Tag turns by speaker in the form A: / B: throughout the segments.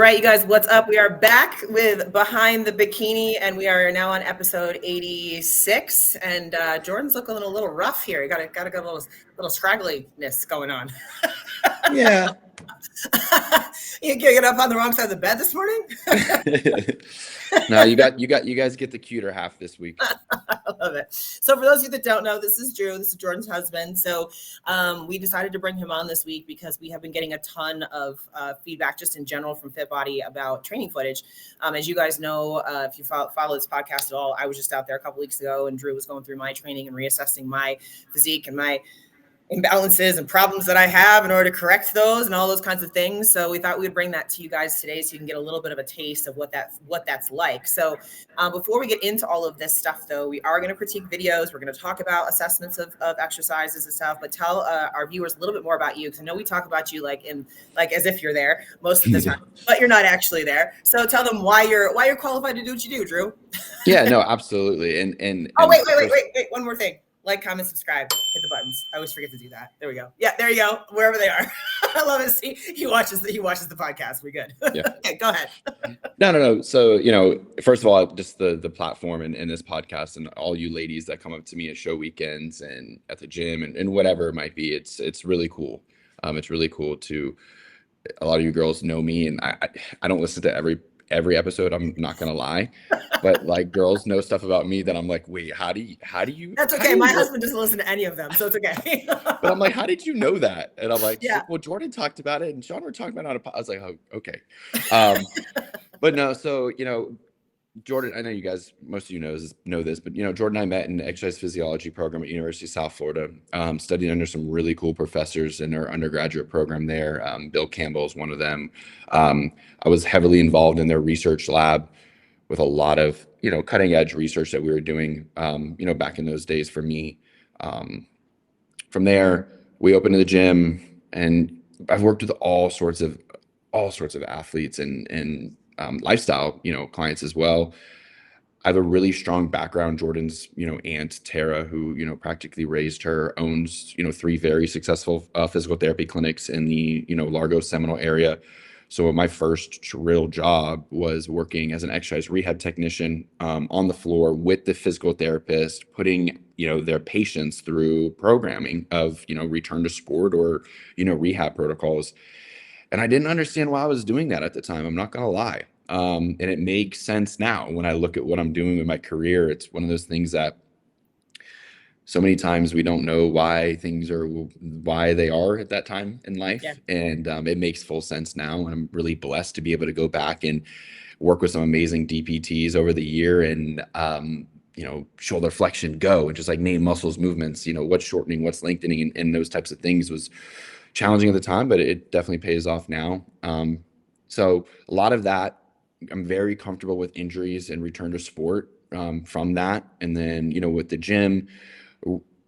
A: right, you guys, what's up? We are back with Behind the Bikini, and we are now on episode 86. And Jordan's looking a little rough here. You got a little scraggliness going on.
B: Yeah.
A: You get up on the wrong side of the bed this morning?
B: No, you guys get the cuter half this week.
A: I love it. So for those of you that don't know, this is Drew. This is Jordan's husband. So we decided to bring him on this week because we have been getting a ton of feedback just in general from FitBody about training footage. As you guys know, if you follow this podcast at all, I was just out there a couple weeks ago and Drew was going through my training and reassessing my physique and my imbalances and problems that I have in order to correct those and all those kinds of things. So we thought we'd bring that to you guys today so you can get a little bit of a taste of what that's like. So before we get into all of this stuff, though, we are going to critique videos. We're going to talk about assessments of exercises and stuff, but tell our viewers a little bit more about you, because I know we talk about you like as if you're there most of the time, but you're not actually there. So tell them why you're qualified to do what you do, Drew.
B: Yeah, no, absolutely. And
A: wait, one more thing. Like, comment, subscribe, hit the buttons. I always forget to do that. There we go. Yeah, there you go. Wherever they are. I love it. See, he watches the podcast. We're good.
B: Yeah.
A: Okay, go ahead.
B: No. So, first of all, just the platform and this podcast and all you ladies that come up to me at show weekends and at the gym and whatever it might be, it's really cool. It's really cool to, a lot of you girls know me, and I don't listen to every episode, I'm not gonna lie, but like girls know stuff about me that I'm like, wait, how do you
A: That's okay. My husband doesn't listen to any of them, so it's okay.
B: But I'm like, how did you know that? And I'm like,
A: yeah.
B: Well, Jordan talked about it and Sean were talking about it on I was like, oh, okay. But no, so Jordan, I know you guys, most of you know this, but Jordan and I met in the exercise physiology program at University of South Florida, studied under some really cool professors in our undergraduate program there. Bill Campbell is one of them. I was heavily involved in their research lab with a lot of, cutting edge research that we were doing, back in those days for me. From there, we opened the gym, and I've worked with all sorts of athletes and lifestyle, clients as well. I have a really strong background. Jordan's, aunt Tara, who, practically raised her, owns, 3 very successful physical therapy clinics in the, Largo Seminole area. So my first real job was working as an exercise rehab technician on the floor with the physical therapist, putting, their patients through programming of, return to sport or, rehab protocols. And I didn't understand why I was doing that at the time. I'm not going to lie. And it makes sense now when I look at what I'm doing with my career. It's one of those things that so many times we don't know why they are at that time in life. Yeah. And it makes full sense now. And I'm really blessed to be able to go back and work with some amazing DPTs over the year and, shoulder flexion, go, and just like name muscles, movements, what's shortening, what's lengthening, and those types of things was challenging at the time, but it definitely pays off now. So a lot of that, I'm very comfortable with injuries and return to sport from that. And then, with the gym,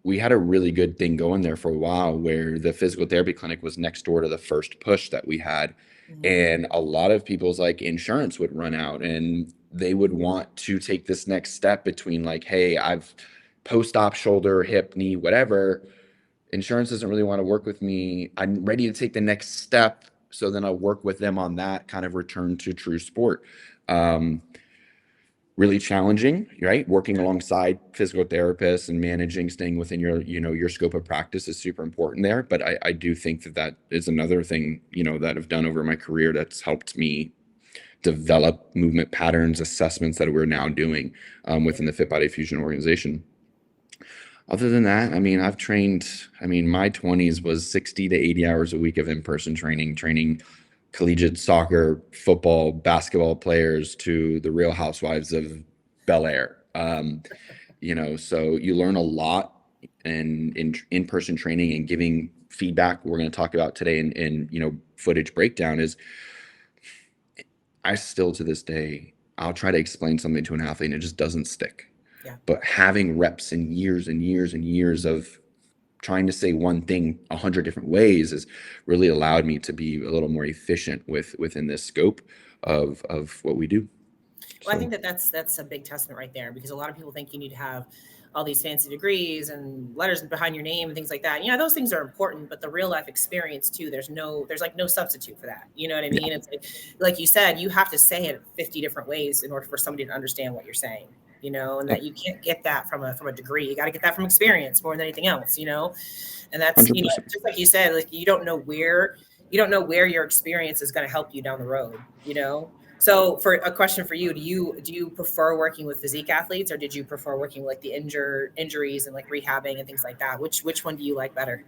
B: we had a really good thing going there for a while where the physical therapy clinic was next door to the first push that we had. Mm-hmm. And a lot of people's insurance would run out and they would want to take this next step between hey, I've post-op shoulder, hip, knee, whatever. Insurance doesn't really want to work with me. I'm ready to take the next step. So then I'll work with them on that kind of return to true sport. Really challenging, right? Working alongside physical therapists and managing, staying within your scope of practice is super important there. But I do think that is another thing, that I've done over my career that's helped me develop movement patterns, assessments that we're now doing within the FitBody Fusion organization. Other than that, I've trained, my 20s was 60 to 80 hours a week of in-person training collegiate soccer, football, basketball players to the Real Housewives of Bel Air. So you learn a lot in-person training and giving feedback. We're going to talk about today in footage breakdown is I still to this day, I'll try to explain something to an athlete and it just doesn't stick. Yeah. But having reps and years and years and years of trying to say one thing 100 different ways has really allowed me to be a little more efficient within this scope of what we do.
A: Well, I think that's a big testament right there, because a lot of people think you need to have all these fancy degrees and letters behind your name and things like that. Those things are important, but the real life experience too, there's like no substitute for that. You know what I mean? It's like you said, you have to say it 50 different ways in order for somebody to understand what you're saying, and that you can't get that from a degree. You got to get that from experience more than anything else, and that's,
B: 100%.
A: just like you said, like you don't know where your experience is going to help you down the road, So for a question for you, do you prefer working with physique athletes, or did you prefer working with like the injuries and like rehabbing and things like that? Which one do you like better?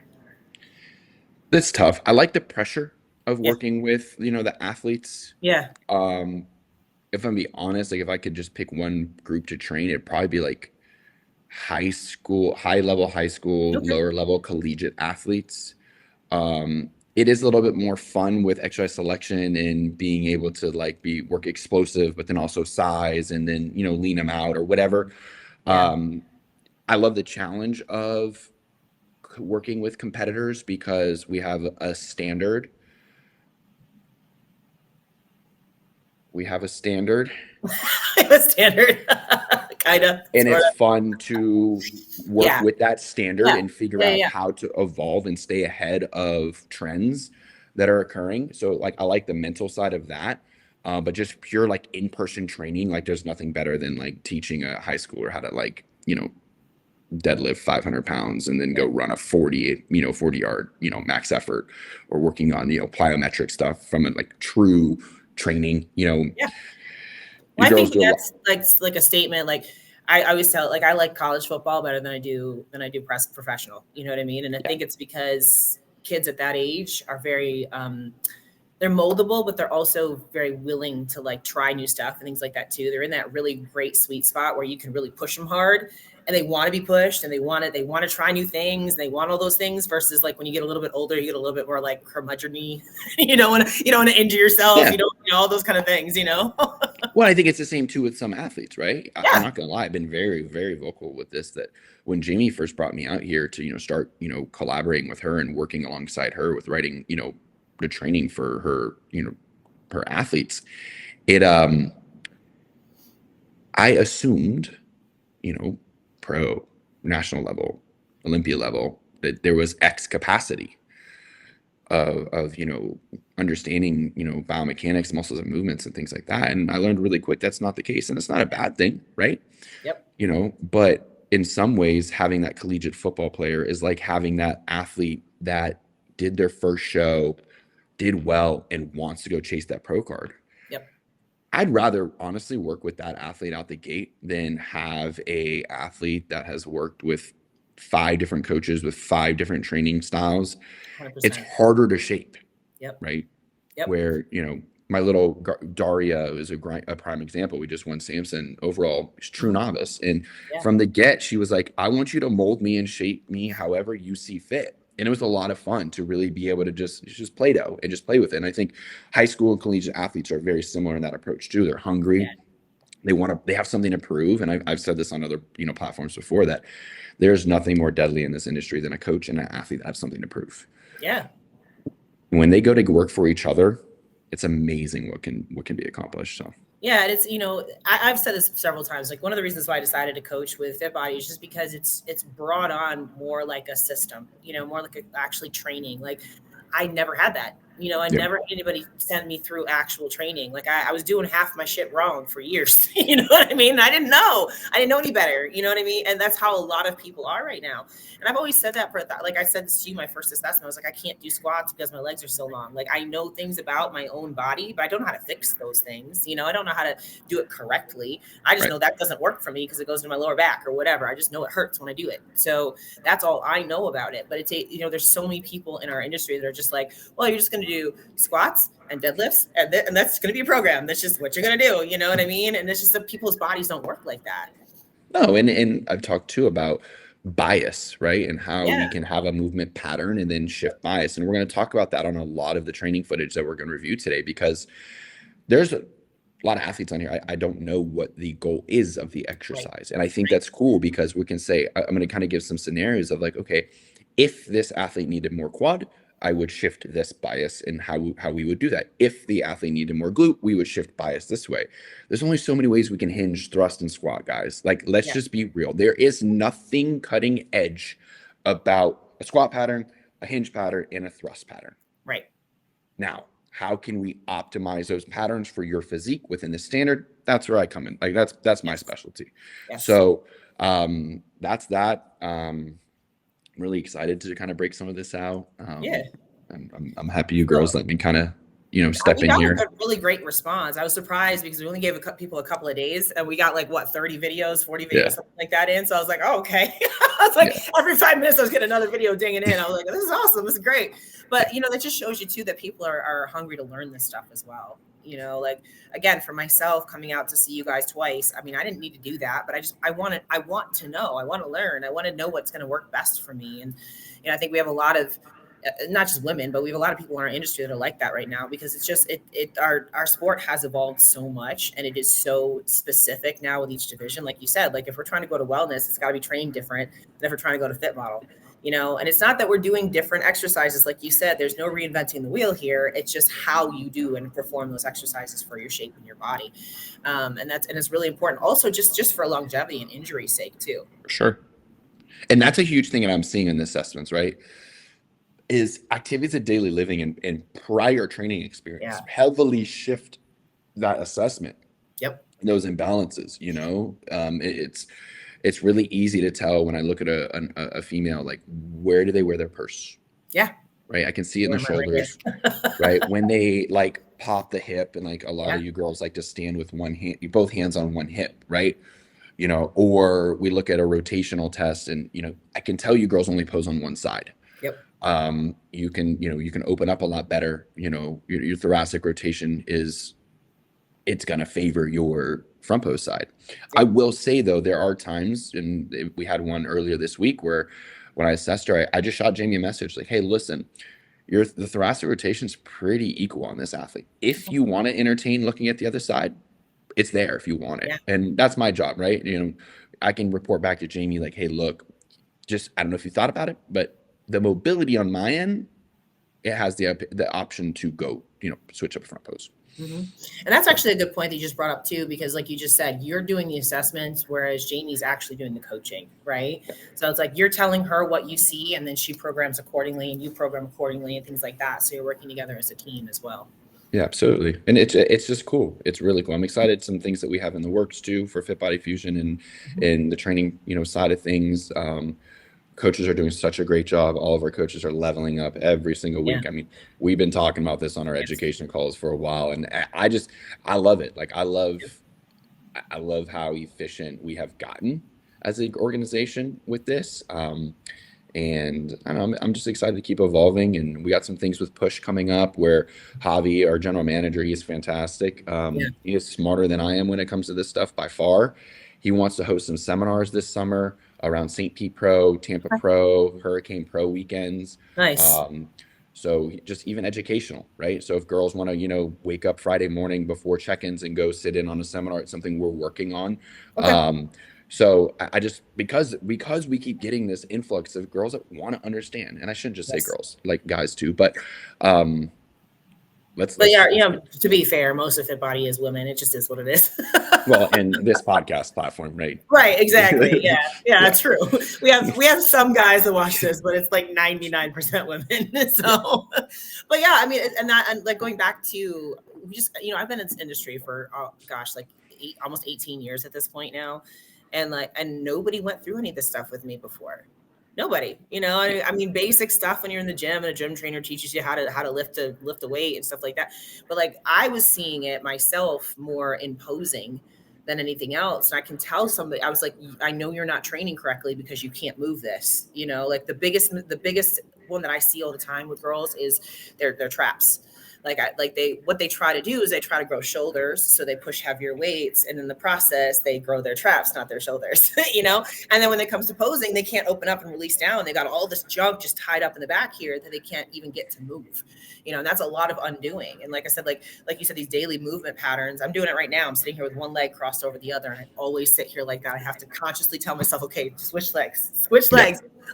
B: That's tough. I like the pressure of
A: Yeah.
B: working with, the athletes.
A: Yeah.
B: If I'm being honest, like if I could just pick one group to train, it'd probably be like high level high school,
A: Okay.
B: lower level collegiate athletes. It is a little bit more fun with exercise selection and being able to like work explosive, but then also size and then, lean them out or whatever.
A: Yeah.
B: I love the challenge of working with competitors because we have a standard.
A: A standard, kind of.
B: And it's fun to work with that standard and figure out how to evolve and stay ahead of trends that are occurring. So like I like the mental side of that. But just pure like in-person training, like there's nothing better than like teaching a high schooler how to like, deadlift 500 pounds and then go run a 40 yard, max effort, or working on, plyometric stuff from a like true training,
A: Well, I think that's like a statement. Like I always tell, like I like college football better than I do professional. You know what I mean? And I think it's because kids at that age are very they're moldable, but they're also very willing to like try new stuff and things like that too. They're in that really great sweet spot where you can really push them hard, and they want to be pushed, and they want to try new things. And they want all those things versus like when you get a little bit older, you get a little bit more like curmudgeon-y, you don't want to injure yourself, all those kind of things,
B: Well, I think it's the same too with some athletes, right? I'm not gonna lie, I've been very, very vocal with this, that when Jamie first brought me out here to, start, collaborating with her and working alongside her with writing, the training for her, her athletes, I assumed, pro, national level, Olympia level, that there was X capacity of understanding, biomechanics, muscles and movements and things like that. And I learned really quick that's not the case. And it's not a bad thing, right?
A: Yep.
B: But in some ways, having that collegiate football player is like having that athlete that did their first show, did well, and wants to go chase that pro card.
A: Yep.
B: I'd rather honestly work with that athlete out the gate than have a athlete that has worked with 5 different coaches with 5 different training styles.
A: 100%.
B: It's harder to shape.
A: Yep.
B: Right.
A: Yep.
B: Where, my little Daria is a prime example. We just won Samson overall. She's true novice. And from the get, she was like, I want you to mold me and shape me however you see fit. And it was a lot of fun to really be able to just Play-Doh and just play with it. And I think high school and collegiate athletes are very similar in that approach too. They're hungry. Yeah. They have something to prove. And I've said this on other, platforms before, that there's nothing more deadly in this industry than a coach and an athlete that have something to prove.
A: Yeah.
B: When they go to work for each other, it's amazing what can be accomplished. So
A: yeah, and it's I've said this several times. Like one of the reasons why I decided to coach with Fit Body is just because it's brought on more like a system, more like actually training. Like I never had that. I never had anybody send me through actual training. Like I was doing half my shit wrong for years. You know what I mean? I didn't know any better. You know what I mean? And that's how a lot of people are right now. And I've always said that like I said this to you, my first assessment, I was like, I can't do squats because my legs are so long. Like I know things about my own body, but I don't know how to fix those things. I don't know how to do it correctly. I just know that doesn't work for me because it goes to my lower back or whatever. I just know it hurts when I do it. So that's all I know about it. But it's there's so many people in our industry that are just like, well, you're just going to do squats and deadlifts and that's going to be a program. That's just what you're going to do. You know what I mean? And it's just that people's bodies don't work like that.
B: No. And I've talked too about bias, right? And how we can have a movement pattern and then shift bias. And we're going to talk about that on a lot of the training footage that we're going to review today, because there's a lot of athletes on here. I don't know what the goal is of the exercise. Right. And I think that's cool because we can say, I'm going to kind of give some scenarios of like, okay, if this athlete needed more quad, I would shift this bias in how we would do that. If the athlete needed more glute, we would shift bias this way. There's only so many ways we can hinge, thrust, and squat, guys. Like, let's just be real. There is nothing cutting edge about a squat pattern, a hinge pattern, and a thrust pattern.
A: Right.
B: Now, how can we optimize those patterns for your physique within the standard? That's where I come in. Like, that's my specialty.
A: Yes.
B: So that's that. Really excited to kind of break some of this out. I'm happy you girls let me kind of, step in here.
A: We got a really great response. I was surprised because we only gave people a couple of days and we got 30 videos, 40 videos, something like that in. So I was like, oh, okay. I was like, every 5 minutes I was getting another video dinging in. I was like, this is awesome. This is great. But, that just shows you too, that people are hungry to learn this stuff as well. Again, for myself coming out to see you guys twice, I mean, I didn't need to do that, but I want to know, I want to learn. I want to know what's going to work best for me. And, I think we have a lot of, not just women, but we have a lot of people in our industry that are like that right now, because it's just, our sport has evolved so much and it is so specific now with each division. Like you said, if we're trying to go to wellness, it's got to be trained different than if we're trying to go to fit model. And it's not that we're doing different exercises. Like you said, there's no reinventing the wheel here. It's just how you do and perform those exercises for your shape and your body. And it's really important also just for longevity and injury sake too.
B: Sure. And that's a huge thing that I'm seeing in the assessments, right? Is activities of daily living and prior training experience heavily shift that assessment.
A: Yep.
B: Those imbalances, it's really easy to tell when I look at a female, like, where do they wear their purse?
A: Yeah.
B: Right. I can see it in the shoulders, right? When they pop the hip, and a lot of you girls like to stand with one hand, both hands on one hip, right? Or we look at a rotational test and, I can tell you girls only pose on one side.
A: Yep.
B: You can open up a lot better. Your thoracic rotation it's going to favor your front pose side. I will say though, there are times, and we had one earlier this week where when I assessed her, I just shot Jamie a message like, hey, listen, the thoracic rotation is pretty equal on this athlete. If you want to entertain looking at the other side, it's there if you want it. And that's my job, right? I can report back to Jamie like, hey, look, I don't know if you thought about it, but the mobility on my end, it has the option to go, switch up front pose.
A: Mm-hmm. And that's actually a good point that you just brought up too, because like you just said, you're doing the assessments, whereas Jamie's actually doing the coaching, right? So it's like you're telling her what you see, and then she programs accordingly, and you program accordingly, and things like that. So you're working together as a team as well.
B: Yeah, absolutely. And it's just cool. It's really cool. I'm excited. Some things that we have in the works too for Fit Body Fusion and the training, side of things. Coaches are doing such a great job. All of our coaches are leveling up every single week. I mean, we've been talking about this on our education calls for a while, and I love it. I love how efficient we have gotten as an organization with this. And I don't know, I'm just excited to keep evolving. And we got some things with Push coming up where Javi, our general manager, he is fantastic. He is smarter than I am when it comes to this stuff by far. He wants to host some seminars this summer around St. Pete Pro, Tampa Pro, Hurricane Pro weekends.
A: Nice.
B: So just even educational, right? So if girls want to, wake up Friday morning before check-ins and go sit in on a seminar, it's something we're working on. So I just, because we keep getting this influx of girls that want to understand, and I shouldn't just say girls, like guys too, but
A: to be fair, most of Fit Body is women. It just is what it is.
B: Well, and this podcast platform, right?
A: Right, exactly. Yeah, true. We have some guys that watch this, but it's like 99% women. So, but yeah, I mean, and like going back to I've been in this industry for almost 18 years at this point now, and nobody went through any of this stuff with me before. Nobody, I mean, basic stuff when you're in the gym and a gym trainer teaches you how to lift a weight and stuff like that. But I was seeing it myself more imposing than anything else. And I can tell somebody, I was like, I know you're not training correctly because you can't move this, the biggest one that I see all the time with girls is their traps. What they try to do is they try to grow shoulders. So they push heavier weights. And in the process, they grow their traps, not their shoulders, and then when it comes to posing, they can't open up and release down. They got all this junk just tied up in the back here that they can't even get to move, and that's a lot of undoing. And like I said, like you said, these daily movement patterns, I'm doing it right now. I'm sitting here with one leg crossed over the other. And I always sit here like that. I have to consciously tell myself, okay, switch legs.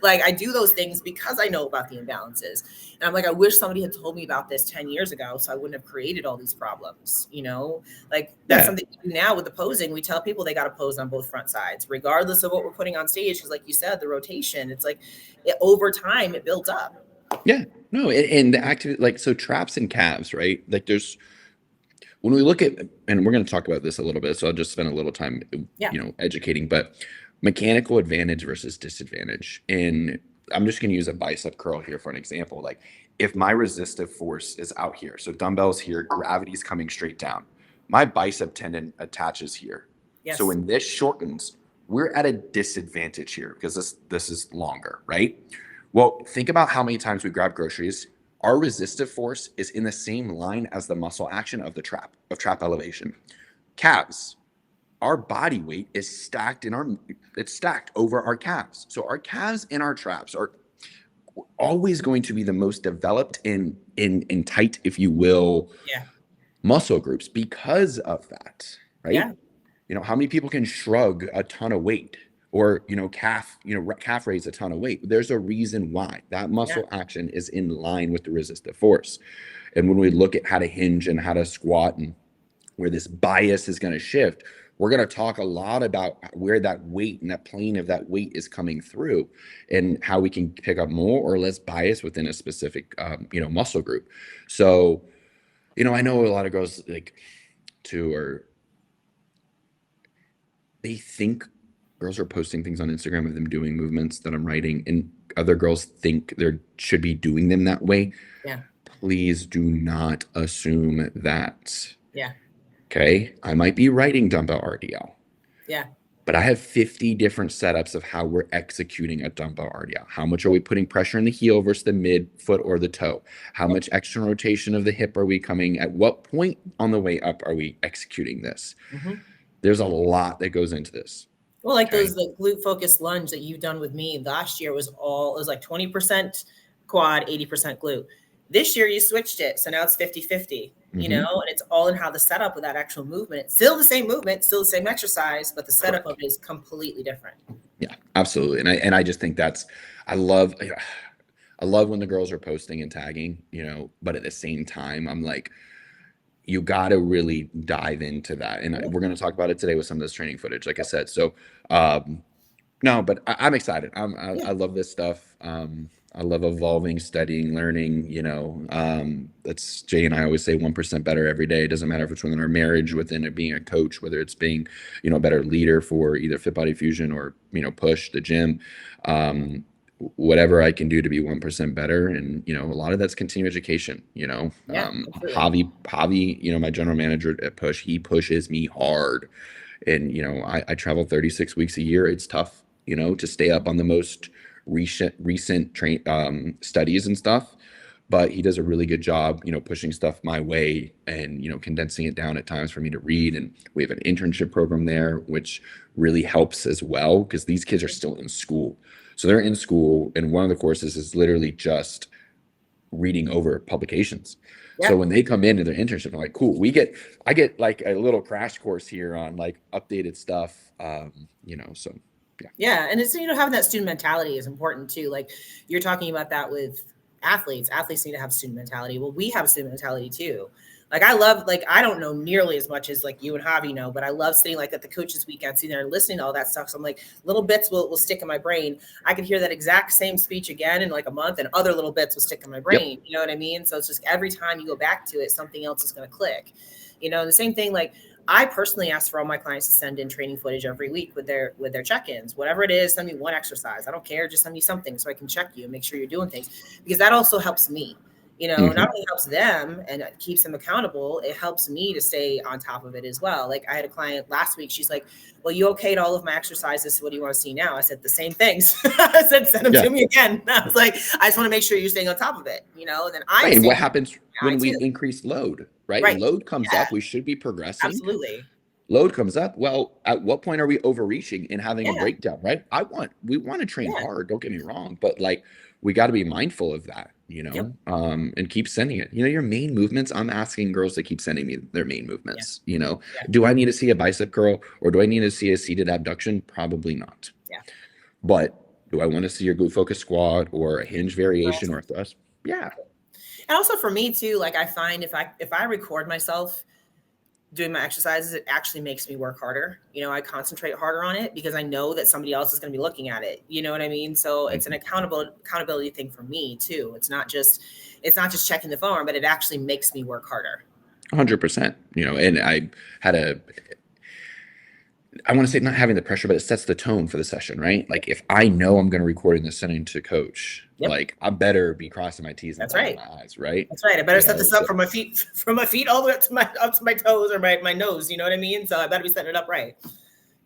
A: Like I do those things because I know about the imbalances. And I'm like, I wish somebody had told me about this 10 years ago so I wouldn't have created all these problems, you know? Like that's something we do now with the posing. We tell people they got to pose on both front sides, regardless of what we're putting on stage. Because like you said, the rotation, it's like over time, it builds up.
B: Yeah, no, and the activity, like, so traps and calves, right? Like there's, when we look at, and we're going to talk about this a little bit, so I'll just spend a little time, you know, educating, but mechanical advantage versus disadvantage. And I'm just going to use a bicep curl here for an example. Like if my resistive force is out here, so dumbbells here, gravity's coming straight down, my bicep tendon attaches here. Yes. So when this shortens, we're at a disadvantage here because this is longer, right? Well, think about how many times we grab groceries. Our resistive force is in the same line as the muscle action of the trap elevation. Calves, our body weight is stacked it's stacked over our calves. So our calves and our traps are always going to be the most developed in tight, if you will, muscle groups because of that, right? Yeah. You know, how many people can shrug a ton of weight or, you know, calf raise a ton of weight? There's a reason why that muscle action is in line with the resistive force. And when we look at how to hinge and how to squat and where this bias is going to shift, we're going to talk a lot about where that weight and that plane of that weight is coming through and how we can pick up more or less bias within a specific, you know, muscle group. So, you know, I know a lot of girls like they think girls are posting things on Instagram of them doing movements that I'm writing, and other girls think they should be doing them that way. Yeah. Please do not assume that. Yeah. Okay. I might be writing dumbbell RDL. Yeah. But I have 50 different setups of how we're executing a dumbbell RDL. How much are we putting pressure in the heel versus the mid foot or the toe? How much external rotation of the hip are we coming? At what point on the way up are we executing this? Mm-hmm. There's a lot that goes into this.
A: Well, like those the glute focused lunge that you've done with me last year was like 20% quad, 80% glute. This year you switched it. So now it's 50-50, you know, and it's all in how the setup of that actual movement. It's still the same movement, still the same exercise, but the setup of it is completely different.
B: Yeah, absolutely. And I just think I love when the girls are posting and tagging, you know, but at the same time, I'm like, you got to really dive into that. And we're going to talk about it today with some of this training footage, like I said. So, no, but I'm excited. I love this stuff. I love evolving, studying, learning, you know, that's Jay and I always say 1% better every day. It doesn't matter if it's within our marriage, within it being a coach, whether it's being, you know, a better leader for either Fit Body Fusion or, you know, push the gym, whatever I can do to be 1% better. And, you know, a lot of that's continuing education, you know, Javi, you know, my general manager at Push, he pushes me hard. And, you know, I travel 36 weeks a year. It's tough, you know, to stay up on the most recent studies and stuff, but he does a really good job, you know, pushing stuff my way and, you know, condensing it down at times for me to read. And we have an internship program there, which really helps as well, because these kids are still in school. So they're in school, and one of the courses is literally just reading over publications. Yeah. So when they come into their internship, I'm like, cool, I get like a little crash course here on like updated stuff, you know, so yeah.
A: Yeah. And it's, you know, having that student mentality is important too. Like you're talking about that with athletes need to have student mentality. Well, we have student mentality too. Like I love, like, I don't know nearly as much as like you and Javi know, but I love sitting like at the coaches weekend, sitting there and listening to all that stuff. So I'm like, little bits will stick in my brain. I could hear that exact same speech again in like a month, and other little bits will stick in my brain. Yep. You know what I mean? So it's just every time you go back to it, something else is going to click. You know, the same thing, like I personally ask for all my clients to send in training footage every week with their check-ins. Whatever it is, send me one exercise. I don't care. Just send me something so I can check you and make sure you're doing things, because that also helps me. You know, not only helps them and it keeps them accountable, it helps me to stay on top of it as well. Like I had a client last week. She's like, well, you okayed all of my exercises. So what do you want to see now? I said the same things. I said, send them to me again. I was like, I just want to make sure you're staying on top of it, you know, and then
B: and what happens when we increase load, right? Load comes up. We should be progressing.
A: Absolutely.
B: Load comes up. Well, at what point are we overreaching and having a breakdown, right? We want to train hard. Don't get me wrong, but like, we got to be mindful of that, you know, and keep sending it. You know, your main movements, I'm asking girls to keep sending me their main movements, you know. Do I need to see a bicep curl or do I need to see a seated abduction? Probably not. Yeah. But Do I want to see your glute focus squat or a hinge variation or a thrust? Yeah.
A: And also for me too, like I find if I record myself doing my exercises, it actually makes me work harder. I concentrate harder on it because I know that somebody else is going to be looking at it. You know what I mean? So it's an accountability thing for me too. It's not just checking the phone, but it actually makes me work harder.
B: 100%. And I want to say not having the pressure, but it sets the tone for the session, right? Like if I know I'm going to record in the setting to coach, like I better be crossing my T's and dotting my I's, right?
A: That's right. I better set this up from my feet all the way up to my toes or my nose. You know what I mean? So I better be setting it up right.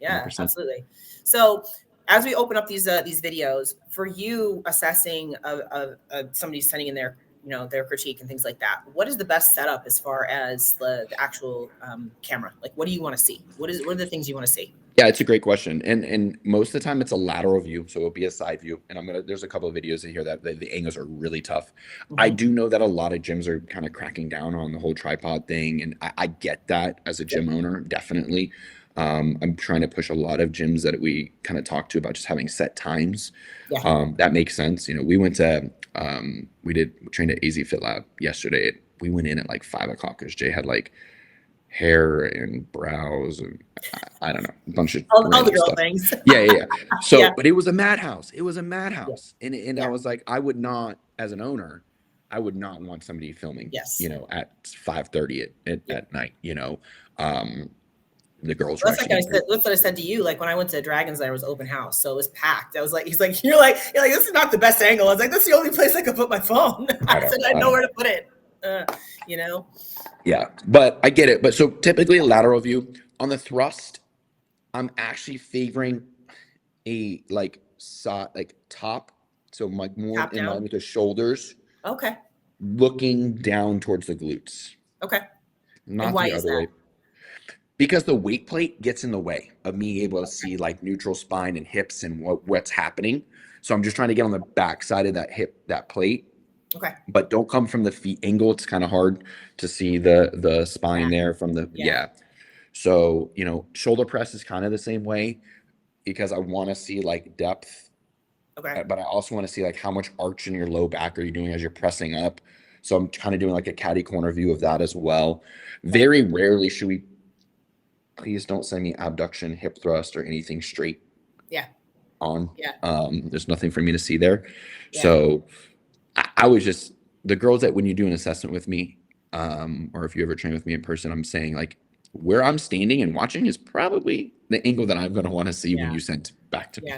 A: Yeah, 100%. Absolutely. So as we open up these videos for you assessing somebody sending in their critique and things like that, what is the best setup as far as the actual camera? Like, what do you want to see? What are the things you want to see?
B: Yeah, it's a great question. And most of the time it's a lateral view. So it'll be a side view. And there's a couple of videos in here that the angles are really tough. Mm-hmm. I do know that a lot of gyms are kind of cracking down on the whole tripod thing. And I get that as a gym owner, definitely. I'm trying to push a lot of gyms that we kind of talk to about just having set times. Yeah. That makes sense. We went to, we trained at AZ Fit Lab yesterday. We went in at like 5 o'clock because Jay had like hair and brows and I don't know, a bunch of
A: all the girl things.
B: Yeah. So, but it was a madhouse. It was a madhouse. Yeah. And I was like, I would not, as an owner, I would not want somebody filming, at 5:30 at night, the girls.
A: That's what I said to you. Like when I went to Dragons, there was open house, so it was packed. I was like, you're like, this is not the best angle. I was like, that's the only place I could put my phone. I said, I know where to put it.
B: Yeah, but I get it. But so typically lateral view on the thrust, I'm actually favoring a top, so like more top in line with the shoulders.
A: Okay.
B: Looking down towards the glutes.
A: Okay.
B: Not the other way. Because the weight plate gets in the way of me able to see like neutral spine and hips and what's happening. So I'm just trying to get on the back side of that plate.
A: Okay.
B: But don't come from the feet angle. It's kind of hard to see the spine there from the So, shoulder press is kind of the same way because I want to see like depth.
A: Okay.
B: But I also want to see like how much arch in your low back are you doing as you're pressing up. So I'm kind of doing like a catty corner view of that as well. Very rarely should we, please don't send me abduction, hip thrust, or anything straight on.
A: Yeah.
B: There's nothing for me to see there. Yeah. So I was just, the girls that when you do an assessment with me, or if you ever train with me in person, I'm saying like where I'm standing and watching is probably the angle that I'm going to want to see when you send back to me.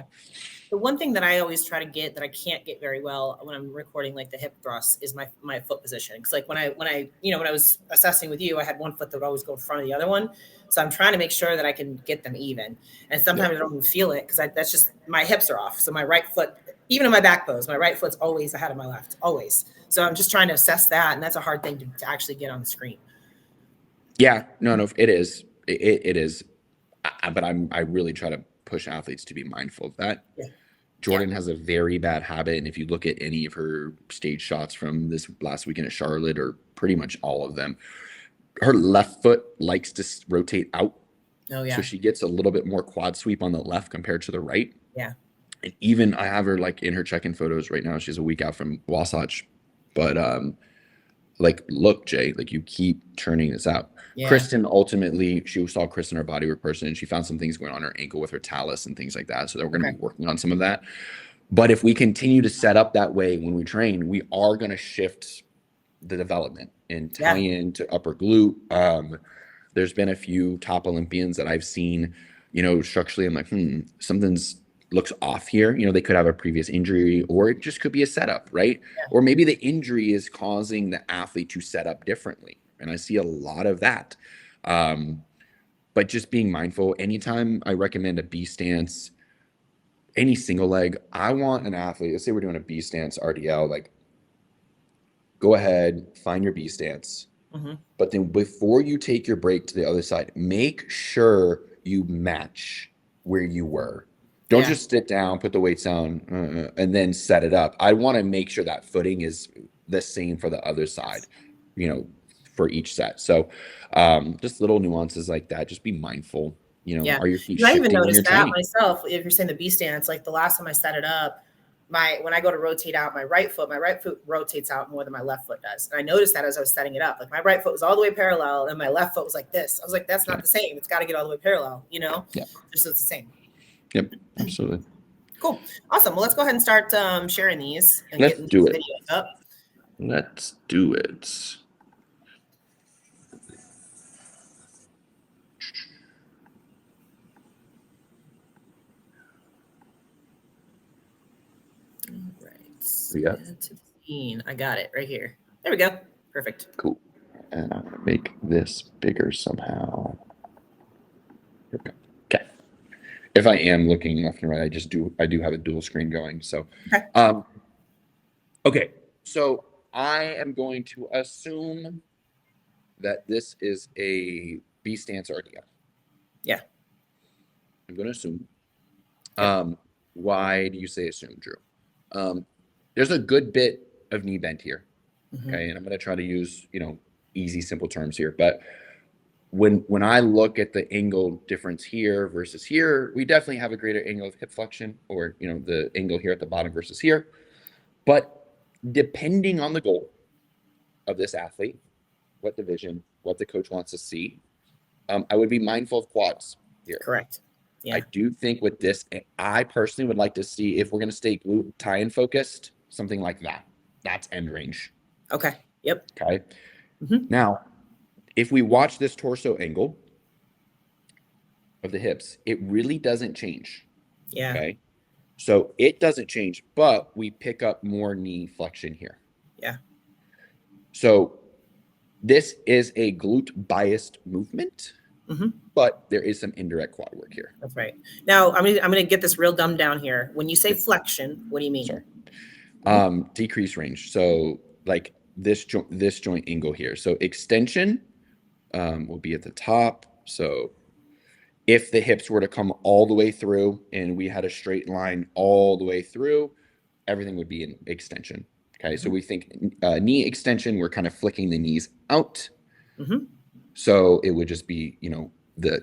A: The one thing that I always try to get that I can't get very well when I'm recording like the hip thrust is my foot position. Because like when I was assessing with you, I had one foot that would always go in front of the other one. So I'm trying to make sure that I can get them even. And sometimes I don't even feel it because that's just my hips are off. So my right foot, even in my back pose, my right foot's always ahead of my left, always. So I'm just trying to assess that, and that's a hard thing to actually get on the screen.
B: Yeah, no, it is. It is. But I really try to push athletes to be mindful of that. Yeah. Jordan has a very bad habit, and if you look at any of her stage shots from this last weekend at Charlotte, or pretty much all of them, her left foot likes to rotate out.
A: Oh, yeah.
B: So she gets a little bit more quad sweep on the left compared to the right.
A: Yeah.
B: And even I have her like in her check-in photos right now. She's a week out from Wasatch. But like, look, Jay, like you keep turning this out. Yeah. Kristen, ultimately, she saw Kristen, our bodywork person, and she found some things going on her ankle with her talus and things like that. So we're going to be working on some of that. But if we continue to set up that way when we train, we are going to shift the development and tie into upper glute. There's been a few top Olympians that I've seen, structurally, I'm like, something's looks off here. They could have a previous injury, or it just could be a setup, right? Yeah. Or maybe the injury is causing the athlete to set up differently. And I see a lot of that. But just being mindful, anytime I recommend a B stance, any single leg, I want an athlete, let's say we're doing a B stance RDL, like go ahead, find your B stance. Mm-hmm. But then before you take your break to the other side, make sure you match where you were. Don't just sit down, put the weights down, and then set it up. I want to make sure that footing is the same for the other side, for each set. So just little nuances like that. Just be mindful,
A: Yeah.
B: are your feet
A: I even
B: shifting when you're
A: noticed that
B: training?
A: myself. If you're saying the B stance, like the last time I set it up, when I go to rotate out my right foot rotates out more than my left foot does. And I noticed that as I was setting it up, like my right foot was all the way parallel and my left foot was like this. I was like, that's not the same. It's got to get all the way parallel,
B: Yeah.
A: just so it's the same.
B: Yep, absolutely.
A: Cool. Awesome. Well, let's go ahead and start sharing these and
B: Let's
A: getting
B: do
A: these
B: it.
A: videos up.
B: Let's do it.
A: Right. I got it right here. There we go. Perfect.
B: Cool. And I'm going to make this bigger somehow. Here we go. Okay. If I am looking left and right, I do have a dual screen going. So, okay. So I am going to assume that this is a B stance RDL.
A: Yeah.
B: I'm going to assume.
A: Okay.
B: Why do you say assume, Drew? There's a good bit of knee bend here. Okay. And I'm going to try to use, easy, simple terms here. But when I look at the angle difference here versus here, we definitely have a greater angle of hip flexion, or, the angle here at the bottom versus here. But depending on the goal of this athlete, what division, what the coach wants to see, I would be mindful of quads here.
A: Correct. Yeah.
B: I do think with this, I personally would like to see, if we're going to stay glute tie-in focused, something like that. That's end range.
A: Okay. Yep.
B: Okay. Now, if we watch this torso angle of the hips, it really doesn't change.
A: Yeah.
B: Okay. So it doesn't change, but we pick up more knee flexion here.
A: Yeah.
B: So this is a glute biased movement, but there is some indirect quad work here.
A: That's right. Now I'm gonna get this real dumbed down here. When you say flexion, what do you mean?
B: Sorry. Decrease range. So like this joint angle here. So extension will be at the top. So if the hips were to come all the way through and we had a straight line all the way through, everything would be in extension. Okay. So we think knee extension, we're kind of flicking the knees out. So it would just be, the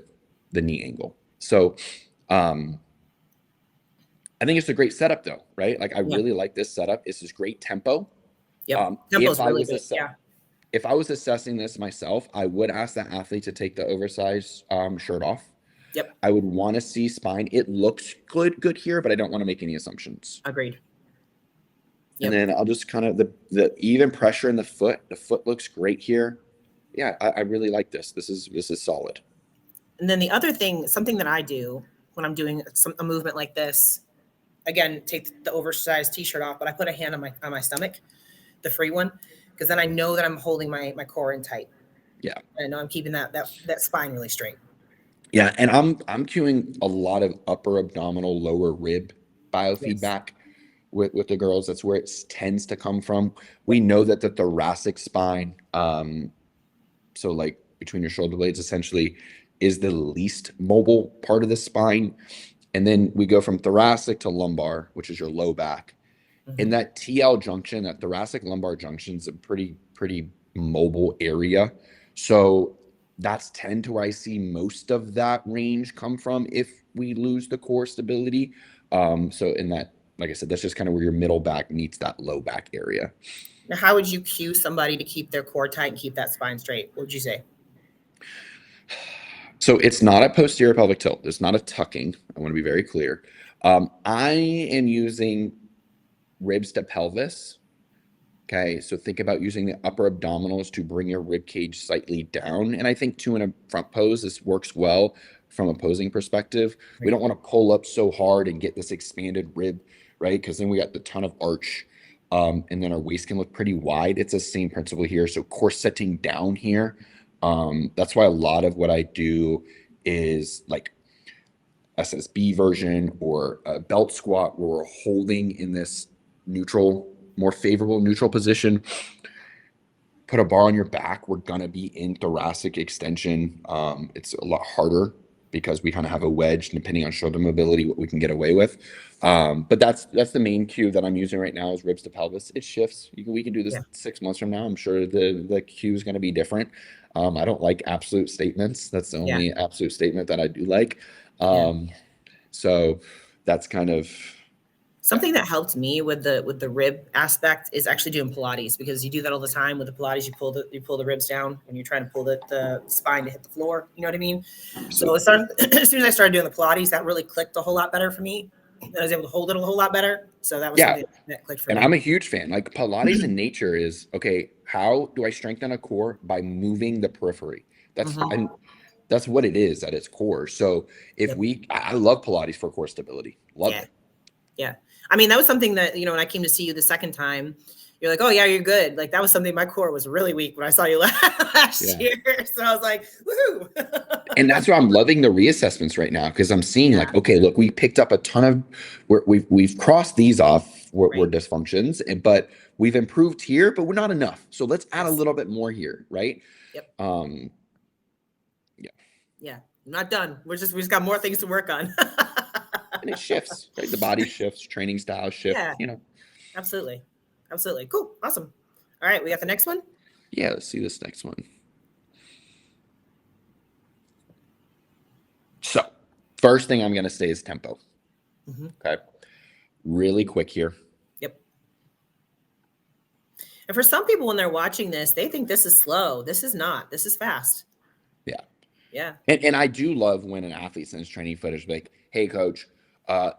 B: knee angle. So I think it's a great setup though, right? Like I really like this setup. It's this great tempo.
A: Yeah. Tempo's really good.
B: If I was assessing this myself, I would ask that athlete to take the oversized shirt off.
A: Yep.
B: I would want to see spine. It looks good here, but I don't want to make any assumptions.
A: Agreed.
B: Yep. And then I'll just kind of the even pressure in the foot. The foot looks great here. Yeah, I really like this. This is solid.
A: And then the other thing, something that I do when I'm doing a movement like this, again, take the oversized t-shirt off, but I put a hand on my stomach, the free one, because then I know that I'm holding my core in tight.
B: Yeah.
A: And I know I'm keeping that spine really straight.
B: Yeah, and I'm cueing a lot of upper abdominal, lower rib biofeedback with the girls. That's where it tends to come from. We know that the thoracic spine, so like between your shoulder blades, essentially is the least mobile part of the spine. And then we go from thoracic to lumbar, which is your low back. And that TL junction, that thoracic lumbar junction, is a pretty mobile area. So that's tend to where I see most of that range come from if we lose the core stability. So in that, like I said, that's just kind of where your middle back meets that low back area.
A: Now, how would you cue somebody to keep their core tight and keep that spine straight? What would you say?
B: So it's not a posterior pelvic tilt. It's not a tucking. I want to be very clear. I am using ribs to pelvis. Okay, so think about using the upper abdominals to bring your rib cage slightly down. And I think too, in a front pose, this works well from a posing perspective. We don't want to pull up so hard and get this expanded rib, right? Because then we got the ton of arch, and then our waist can look pretty wide. It's the same principle here. So core setting down here. That's why a lot of what I do is like SSB version or a belt squat where we're holding in this neutral, more favorable neutral position. Put a bar on your back. We're going to be in thoracic extension. It's a lot harder because we kind of have a wedge depending on shoulder mobility, what we can get away with. But that's the main cue that I'm using right now is ribs to pelvis. It shifts. We can do this 6 months from now. I'm sure the cue is going to be different. I don't like absolute statements. That's the only absolute statement that I do like. So that's kind of
A: something that helped me with the rib aspect is actually doing Pilates, because you do that all the time with the Pilates. You pull the ribs down when you're trying to pull the spine to hit the floor. You know what I mean? So as soon as I started doing the Pilates, that really clicked a whole lot better for me. I was able to hold it a whole lot better. So that was something that clicked for me.
B: And I'm a huge fan. Like Pilates in nature is, okay, how do I strengthen a core? By moving the periphery. And that's what it is at its core. So if I love Pilates for core stability. Love it.
A: Yeah. I mean, that was something that, when I came to see you the second time, you're like, oh yeah, you're good. Like that was something, my core was really weak when I saw you last year. So I was like, woohoo.
B: And that's why I'm loving the reassessments right now, because I'm seeing like, okay, look, we picked up a ton of, we've crossed these off were dysfunctions, but we've improved here, but we're not enough. So let's add a little bit more here. Right.
A: Yeah. I'm not done. we just got more things to work on.
B: And it shifts, right? The body shifts, training style shift,
A: Absolutely. Cool. Awesome. All right. We got the next one.
B: Yeah. Let's see this next one. So first thing I'm going to say is tempo. Okay. Really quick here.
A: Yep. And for some people, when they're watching this, they think this is slow. This is not. This is fast.
B: Yeah.
A: Yeah.
B: And I do love when an athlete sends training footage like, hey, coach,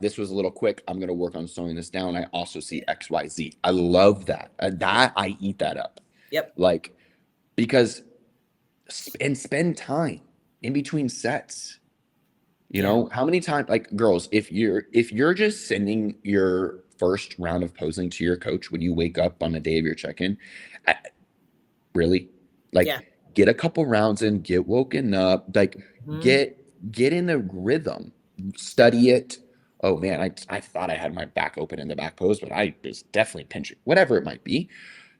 B: this was a little quick. I'm going to work on slowing this down. I also see X, Y, Z. I love that. I eat that up.
A: Yep.
B: Like, because spend time in between sets. You know, how many times, like girls, if you're just sending your first round of posing to your coach when you wake up on the day of your check-in, really, like, get a couple rounds in, get woken up, like get in the rhythm, study it. Oh man, I thought I had my back open in the back pose, but I was definitely pinching, whatever it might be.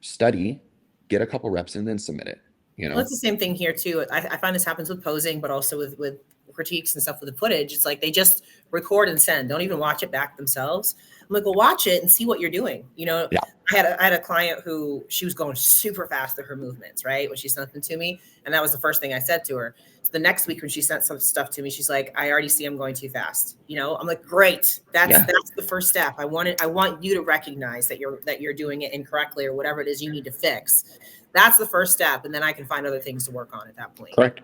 B: Study, get a couple reps in, then submit it.
A: Well, it's the same thing here too. I find this happens with posing, but also with critiques and stuff with the footage. It's like they just record and send, don't even watch it back themselves. I'm like, well, watch it and see what you're doing. I had a client who, she was going super fast through her movements, right, when she sent them to me, and that was the first thing I said to her. So the next week when she sent some stuff to me, she's like, I already see I'm going too fast. I'm like, great, that's the first step. I want you to recognize that you're doing it incorrectly, or whatever it is you need to fix. That's the first step, and then I can find other things to work on at that point.
B: Correct.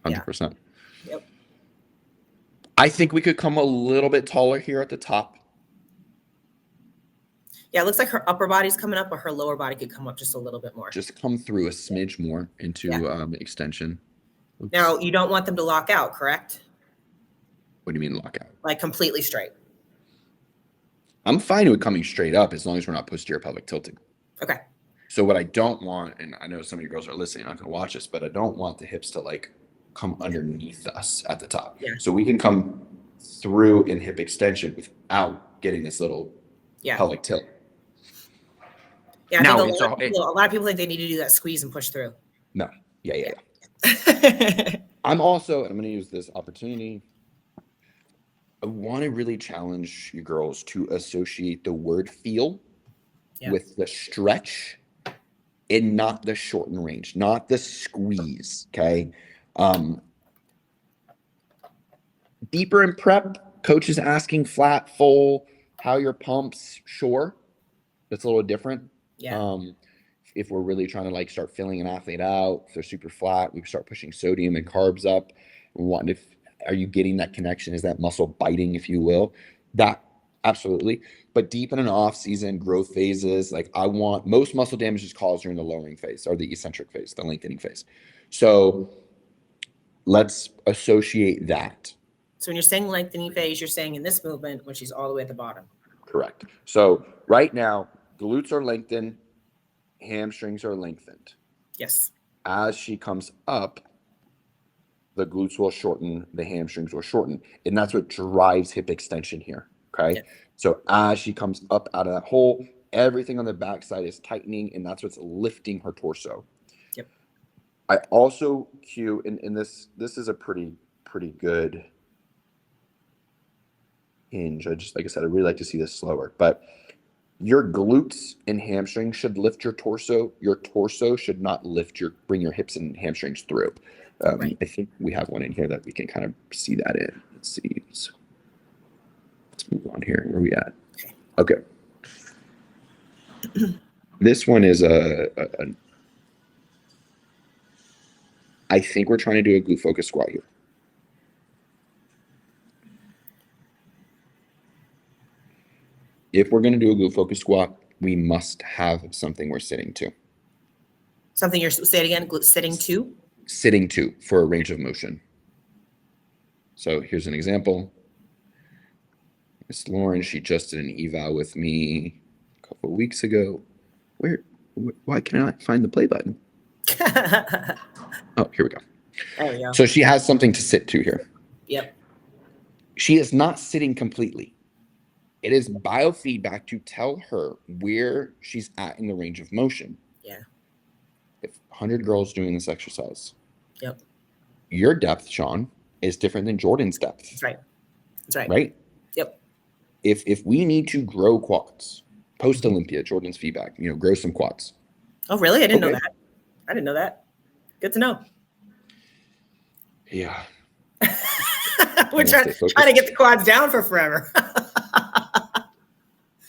B: 100%.
A: Yep.
B: I think we could come a little bit taller here at the top.
A: Yeah, it looks like her upper body's coming up, but her lower body could come up just a little bit more.
B: Just come through a smidge more into extension.
A: Oops. Now, you don't want them to lock out, correct?
B: What do you mean lock out?
A: Like completely straight.
B: I'm fine with coming straight up as long as we're not posterior pelvic tilting.
A: Okay.
B: So what I don't want, and I know some of you girls are listening, not going to watch this, but I don't want the hips to like come underneath us at the top.
A: Yeah.
B: So we can come through in hip extension without getting this little pelvic tilt.
A: Yeah, I think a lot of people think they need to do that squeeze and push through.
B: No. Yeah. I'm also, and I'm going to use this opportunity, I want to really challenge you girls to associate the word feel with the stretch and not the shorten range, not the squeeze, okay? Deeper in prep, coach is asking flat, full, how your pumps, sure. That's a little different.
A: Yeah.
B: If we're really trying to like start filling an athlete out, if they're super flat, we start pushing sodium and carbs up. Are you getting that connection? Is that muscle biting, if you will? That absolutely. But deep in an off season, growth phases, like most muscle damage is caused during the lowering phase or the eccentric phase, the lengthening phase. So let's associate that.
A: So when you're saying lengthening phase, you're saying in this movement, when she's all the way at the bottom.
B: Correct. So right now, glutes are lengthened, hamstrings are lengthened.
A: Yes.
B: As she comes up, the glutes will shorten, the hamstrings will shorten. And that's what drives hip extension here. Okay. Yes. So as she comes up out of that hole, everything on the backside is tightening, and that's what's lifting her torso.
A: Yep.
B: I also cue, and this is a pretty pretty good hinge. Like I said, I really like to see this slower, but your glutes and hamstrings should lift your torso. Your torso should not bring your hips and hamstrings through.
A: Right.
B: I think we have one in here that we can kind of see that in. Let's see. Let's move on here. Where are we at? Okay. This one is I think we're trying to do a glute focus squat here. If we're going to do a glute focus squat, we must have something we're sitting to.
A: Something you're say it again, sitting to?
B: Sitting to for a range of motion. So here's an example. Miss Lauren, she just did an eval with me a couple of weeks ago. Why can I not find the play button? Oh, here we go.
A: There we go.
B: So she has something to sit to here.
A: Yep.
B: She is not sitting completely. It is biofeedback to tell her where she's at in the range of motion.
A: Yeah.
B: If 100 girls doing this exercise,
A: yep,
B: your depth, Sean, is different than Jordan's depth.
A: That's right. That's right.
B: Right?
A: Yep.
B: If we need to grow quads, post Olympia, Jordan's feedback, grow some quads.
A: Oh, really? I didn't know that. I didn't know that. Good to know.
B: Yeah.
A: We're trying to get the quads down for forever.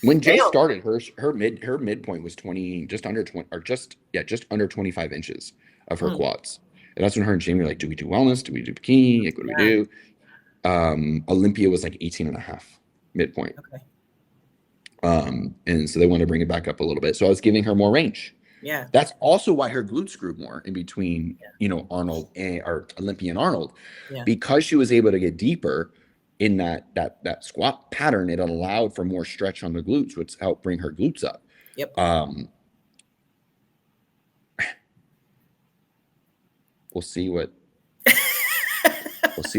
B: When Jay started, her midpoint was just under 25 inches of her quads. And that's when her and Jamie were like, do we do wellness? Do we do bikini? Like, what do we do? Olympia was like 18 and a half midpoint. Okay. And so they wanted to bring it back up a little bit. So I was giving her more range.
A: Yeah.
B: That's also why her glutes grew more in between, Arnold or Olympia and Arnold, because she was able to get deeper in that squat pattern. It allowed for more stretch on the glutes, which helped bring her glutes up.
A: Yep.
B: We'll see what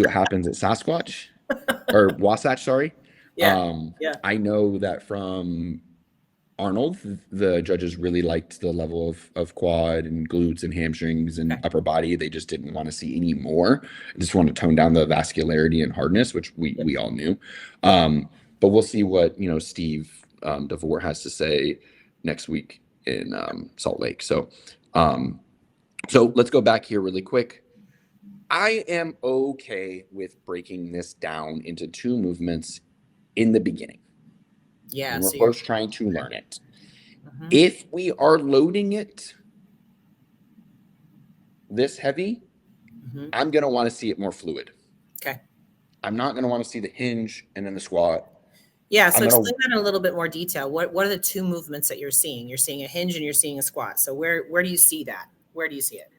B: happens at Sasquatch or Wasatch. Sorry.
A: Yeah.
B: I know that from Arnold, the judges really liked the level of quad and glutes and hamstrings and upper body. They just didn't want to see any more. They just want to tone down the vascularity and hardness, which we all knew. But we'll see what Steve DeVore has to say next week in Salt Lake. So let's go back here really quick. I am okay with breaking this down into two movements in the beginning.
A: Yeah.
B: And we're first trying to learn it. Mm-hmm. If we are loading it this heavy, I'm going to want to see it more fluid.
A: Okay.
B: I'm not going to want to see the hinge and then the squat.
A: Yeah. So explain that in a little bit more detail. What are the two movements that you're seeing? You're seeing a hinge and you're seeing a squat. So where do you see that? Where do you see it?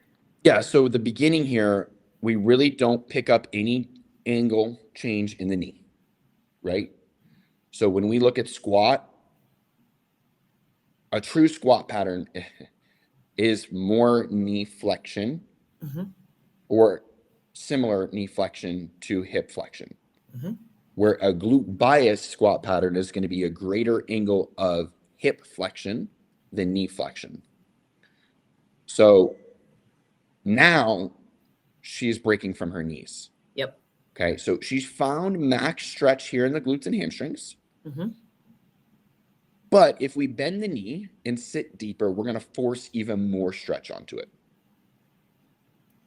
B: Yeah. So the beginning here, we really don't pick up any angle change in the knee, right? So when we look at squat, a true squat pattern is more knee flexion or similar knee flexion to hip flexion, where a glute bias squat pattern is going to be a greater angle of hip flexion than knee flexion. So now she's breaking from her knees.
A: Yep.
B: Okay, so she's found max stretch here in the glutes and hamstrings. But if we bend the knee and sit deeper, we're going to force even more stretch onto it.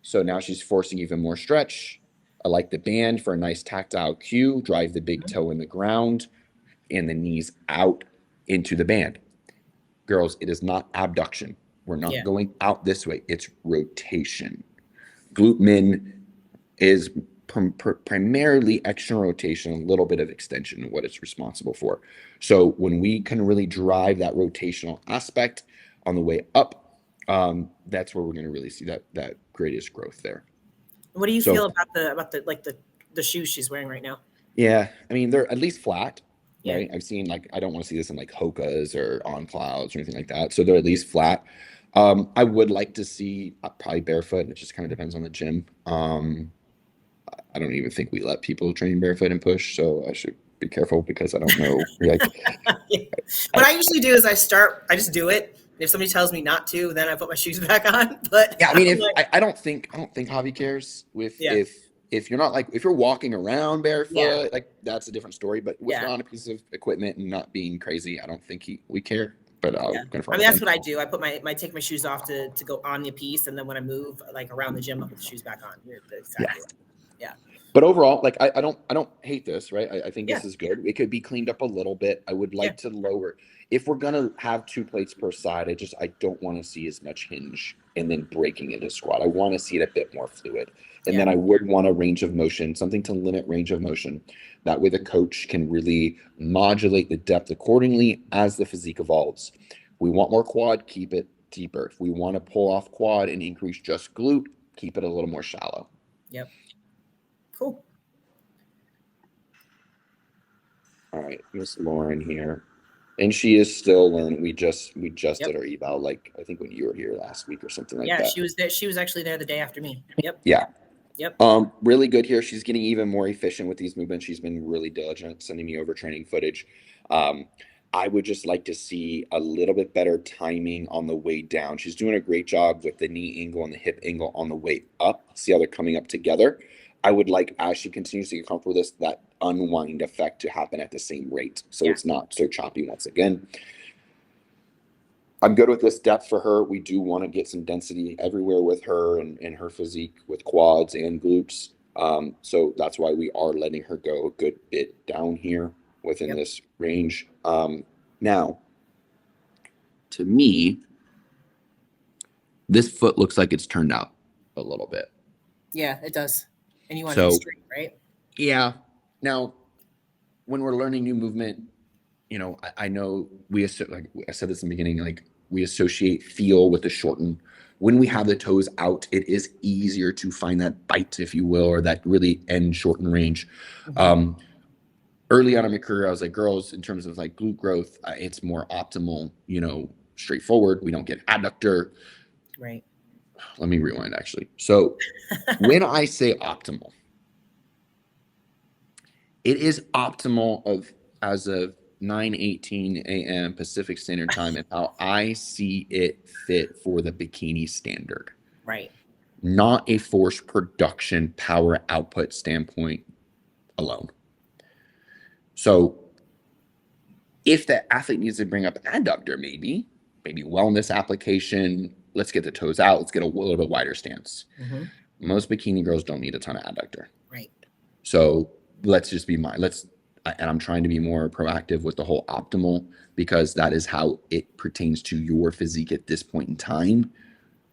B: So now she's forcing even more stretch. I like the band for a nice tactile cue. Drive the big toe in the ground and the knees out into the band. Girls, it is not abduction. We're not going out this way. It's rotation. Glute min is primarily external rotation, a little bit of extension, what it's responsible for. So when we can really drive that rotational aspect on the way up, that's where we're going to really see that greatest growth there.
A: What do you feel about the shoes she's wearing right now?
B: Yeah, I mean they're at least flat, right? I've seen I don't want to see this in Hoka's or On Clouds or anything like that. So they're at least flat. I would like to see probably barefoot. It just kind of depends on the gym. I don't even think we let people train barefoot and push, so I should be careful because I don't know.
A: What I usually do is I just do it. If somebody tells me not to, then I put my shoes back on. But
B: yeah, I mean, I don't think Javi cares if If you're not if you're walking around barefoot,
A: Yeah.
B: that's a different story. But with on a piece of equipment and not being crazy, I don't think we care. But
A: I mean, that's what I do. I put take my shoes off to go on the piece, and then when I move around the gym, I put the shoes back on. Exactly. Yeah.
B: But overall, I don't hate this, right? I think this is good. It could be cleaned up a little bit. I would like to lower. If we're gonna have 2 plates per side, I don't want to see as much hinge and then breaking into squat. I want to see it a bit more fluid. And then I would want a range of motion, something to limit range of motion. That way the coach can really modulate the depth accordingly as the physique evolves. We want more quad, keep it deeper. If we want to pull off quad and increase just glute, keep it a little more shallow.
A: Yep. Cool.
B: All right, Miss Lauren here. And she is still learning. We just did our eval, I think when you were here last week or something like that.
A: Yeah, she was there. She was actually there the day after me. Yep.
B: Yeah.
A: Yep.
B: Really good here. She's getting even more efficient with these movements. She's been really diligent, sending me over training footage. I would just like to see a little bit better timing on the way down. She's doing a great job with the knee angle and the hip angle on the way up. See how they're coming up together. I would like, as she continues to get comfortable with this, that unwind effect to happen at the same rate. So it's not so choppy once again. I'm good with this depth for her. We do want to get some density everywhere with her and her physique with quads and glutes. So that's why we are letting her go a good bit down here within this range. Now, to me, this foot looks like it's turned out a little bit.
A: Yeah, it does. And you want it straight, right?
B: Yeah. Now, when we're learning new movement, I know like I said this in the beginning, we associate feel with the shorten. When we have the toes out, it is easier to find that bite, if you will, or that really end shorten range. Mm-hmm. Early on in my career, I was like, girls, in terms of glute growth, it's more optimal, straightforward. We don't get adductor.
A: Right.
B: Let me rewind, actually. So when I say optimal, it is optimal as of 9:18 a.m. Pacific Standard Time and how I see it fit for the bikini standard.
A: Right.
B: Not a forced production power output standpoint alone. So if the athlete needs to bring up adductor, maybe wellness application, let's get the toes out, let's get a little bit wider stance. Mm-hmm. Most bikini girls don't need a ton of adductor.
A: Right.
B: So let's just be and I'm trying to be more proactive with the whole optimal, because that is how it pertains to your physique at this point in time,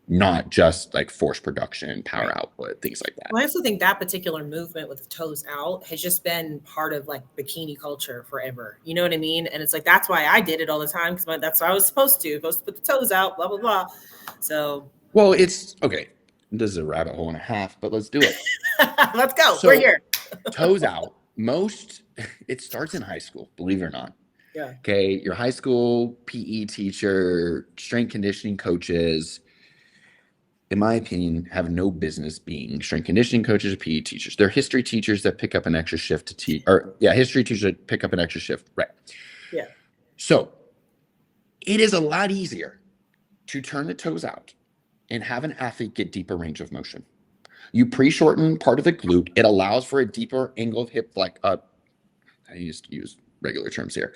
B: not just force production, power output, things like that.
A: Well, I also think that particular movement with the toes out has just been part of bikini culture forever. You know what I mean? And it's that's why I did it all the time, because that's what I was supposed to put the toes out, blah, blah, blah. So.
B: Well, it's okay. This is a rabbit hole and a half, but let's do it.
A: Let's go. We're here.
B: Toes out. It starts in high school, believe it or not.
A: Yeah.
B: Okay. Your high school PE teacher, strength conditioning coaches, in my opinion, have no business being strength conditioning coaches or PE teachers. They're history teachers that pick up an extra shift to teach, history teachers that pick up an extra shift. Right.
A: Yeah.
B: So it is a lot easier to turn the toes out and have an athlete get deeper range of motion. You pre-shorten part of the glute. It allows for a deeper angle of hip I used to use regular terms here.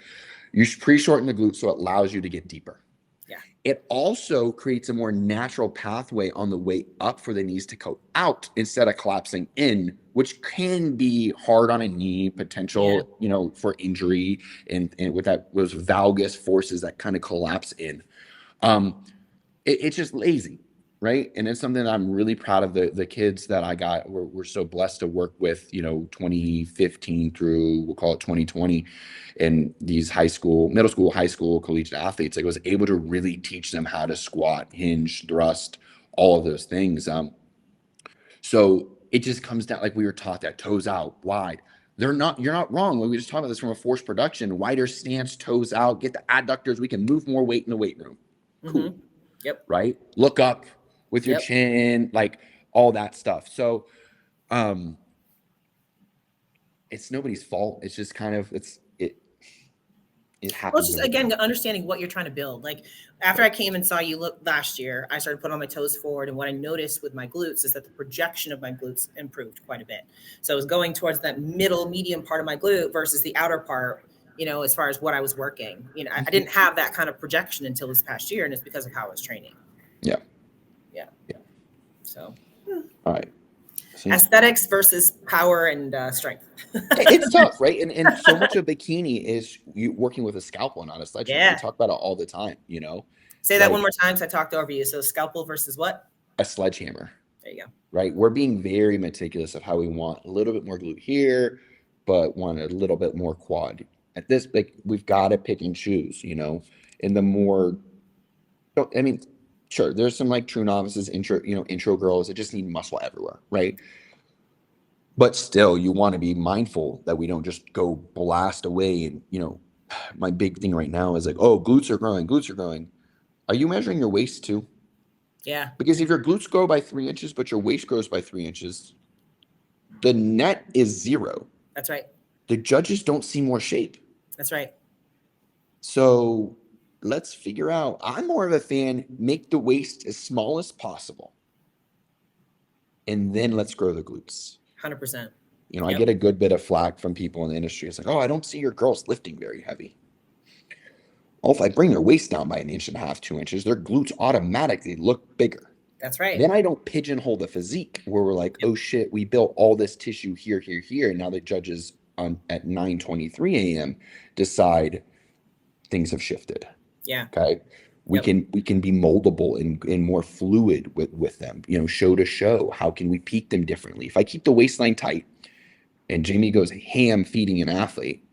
B: You pre-shorten the glute so it allows you to get deeper.
A: Yeah.
B: It also creates a more natural pathway on the way up for the knees to go out instead of collapsing in, which can be hard on a knee, potential, for injury and with those valgus forces that kind of collapse in. It's just lazy. Right. And it's something that I'm really proud of the kids that I got. We're so blessed to work with, 2015 through, we'll call it 2020, and these middle school, high school, collegiate athletes. I was able to really teach them how to squat, hinge, thrust, all of those things. So it just comes down, we were taught that toes out, wide. You're not wrong. We just talked about this from a forced production, wider stance, toes out, get the adductors. We can move more weight in the weight room. Cool.
A: Mm-hmm. Yep.
B: Right. Look up with your chin, all that stuff. So it's nobody's fault. It's just kind of, It
A: Well, it's
B: happens
A: just
B: over
A: again
B: time.
A: understanding what you're trying to build. Like after I came and saw you look last year, I started putting all my toes forward, and what I noticed with my glutes is that the projection of my glutes improved quite a bit. So it was going towards that middle medium part of my glute versus the outer part. As far as what I was working, I didn't have that kind of projection until this past year, and it's because of how I was training.
B: Yeah.
A: Yeah.
B: Yeah.
A: So,
B: All right. See?
A: Aesthetics versus power and strength.
B: It's tough, right? And so much of bikini is you working with a scalpel, not a sledgehammer. We
A: Yeah.
B: talk about it all the time,
A: Say that
B: like
A: one more time because I talked over you. So scalpel versus what?
B: a sledgehammer,
A: There you go.
B: right? We're being very meticulous of how we want a little bit more glute here, but want a little bit more quad. At this, like we've got to pick and choose, and the more, I mean, sure, there's some like true novices, intro girls that just need muscle everywhere, right? But still, you want to be mindful that we don't just go blast away. And, my big thing right now is like, oh, glutes are growing, glutes are growing. Are you measuring your waist too?
A: Yeah.
B: Because if your glutes grow by 3 inches, but your waist grows by 3 inches, the net is 0.
A: That's right.
B: The judges don't see more shape.
A: That's right.
B: So let's figure out. I'm more of a fan, make the waist as small as possible. And then let's grow the glutes.
A: 100%.
B: I get a good bit of flack from people in the industry. It's like, oh, I don't see your girls lifting very heavy. Well, if I bring their waist down by 1.5 inches, 2 inches, their glutes automatically look bigger.
A: That's right.
B: Then I don't pigeonhole the physique where we're like, oh shit, we built all this tissue here, here, here. And now the judges at 9:23 a.m. decide things have shifted.
A: Yeah.
B: Okay. We can be moldable and more fluid with them, show to show. How can we peak them differently? If I keep the waistline tight and Jamie goes ham feeding an athlete,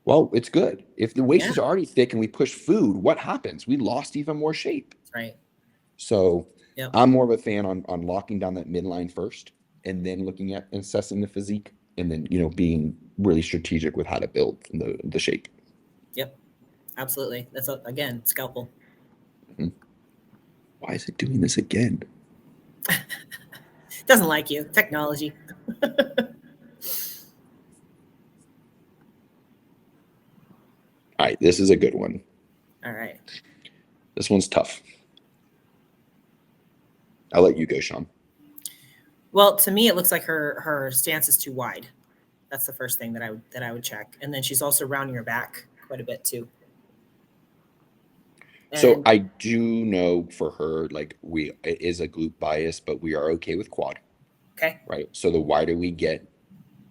B: well, it's good. If the waist is already thick and we push food, what happens? We lost even more shape.
A: That's right.
B: So I'm more of a fan on locking down that midline first and then looking at assessing the physique and then, being really strategic with how to build the shape.
A: Yep. Absolutely. That's, again, scalpel.
B: Mm-hmm. Why is it doing this again?
A: Doesn't like you. Technology.
B: All right. This is a good one.
A: All right.
B: This one's tough. I'll let you go, Sean.
A: Well, to me, it looks like her stance is too wide. That's the first thing that I would check. And then she's also rounding her back quite a bit too.
B: So I do know for her, like it is a glute bias, but we are okay with quad.
A: Okay.
B: Right. So the wider we get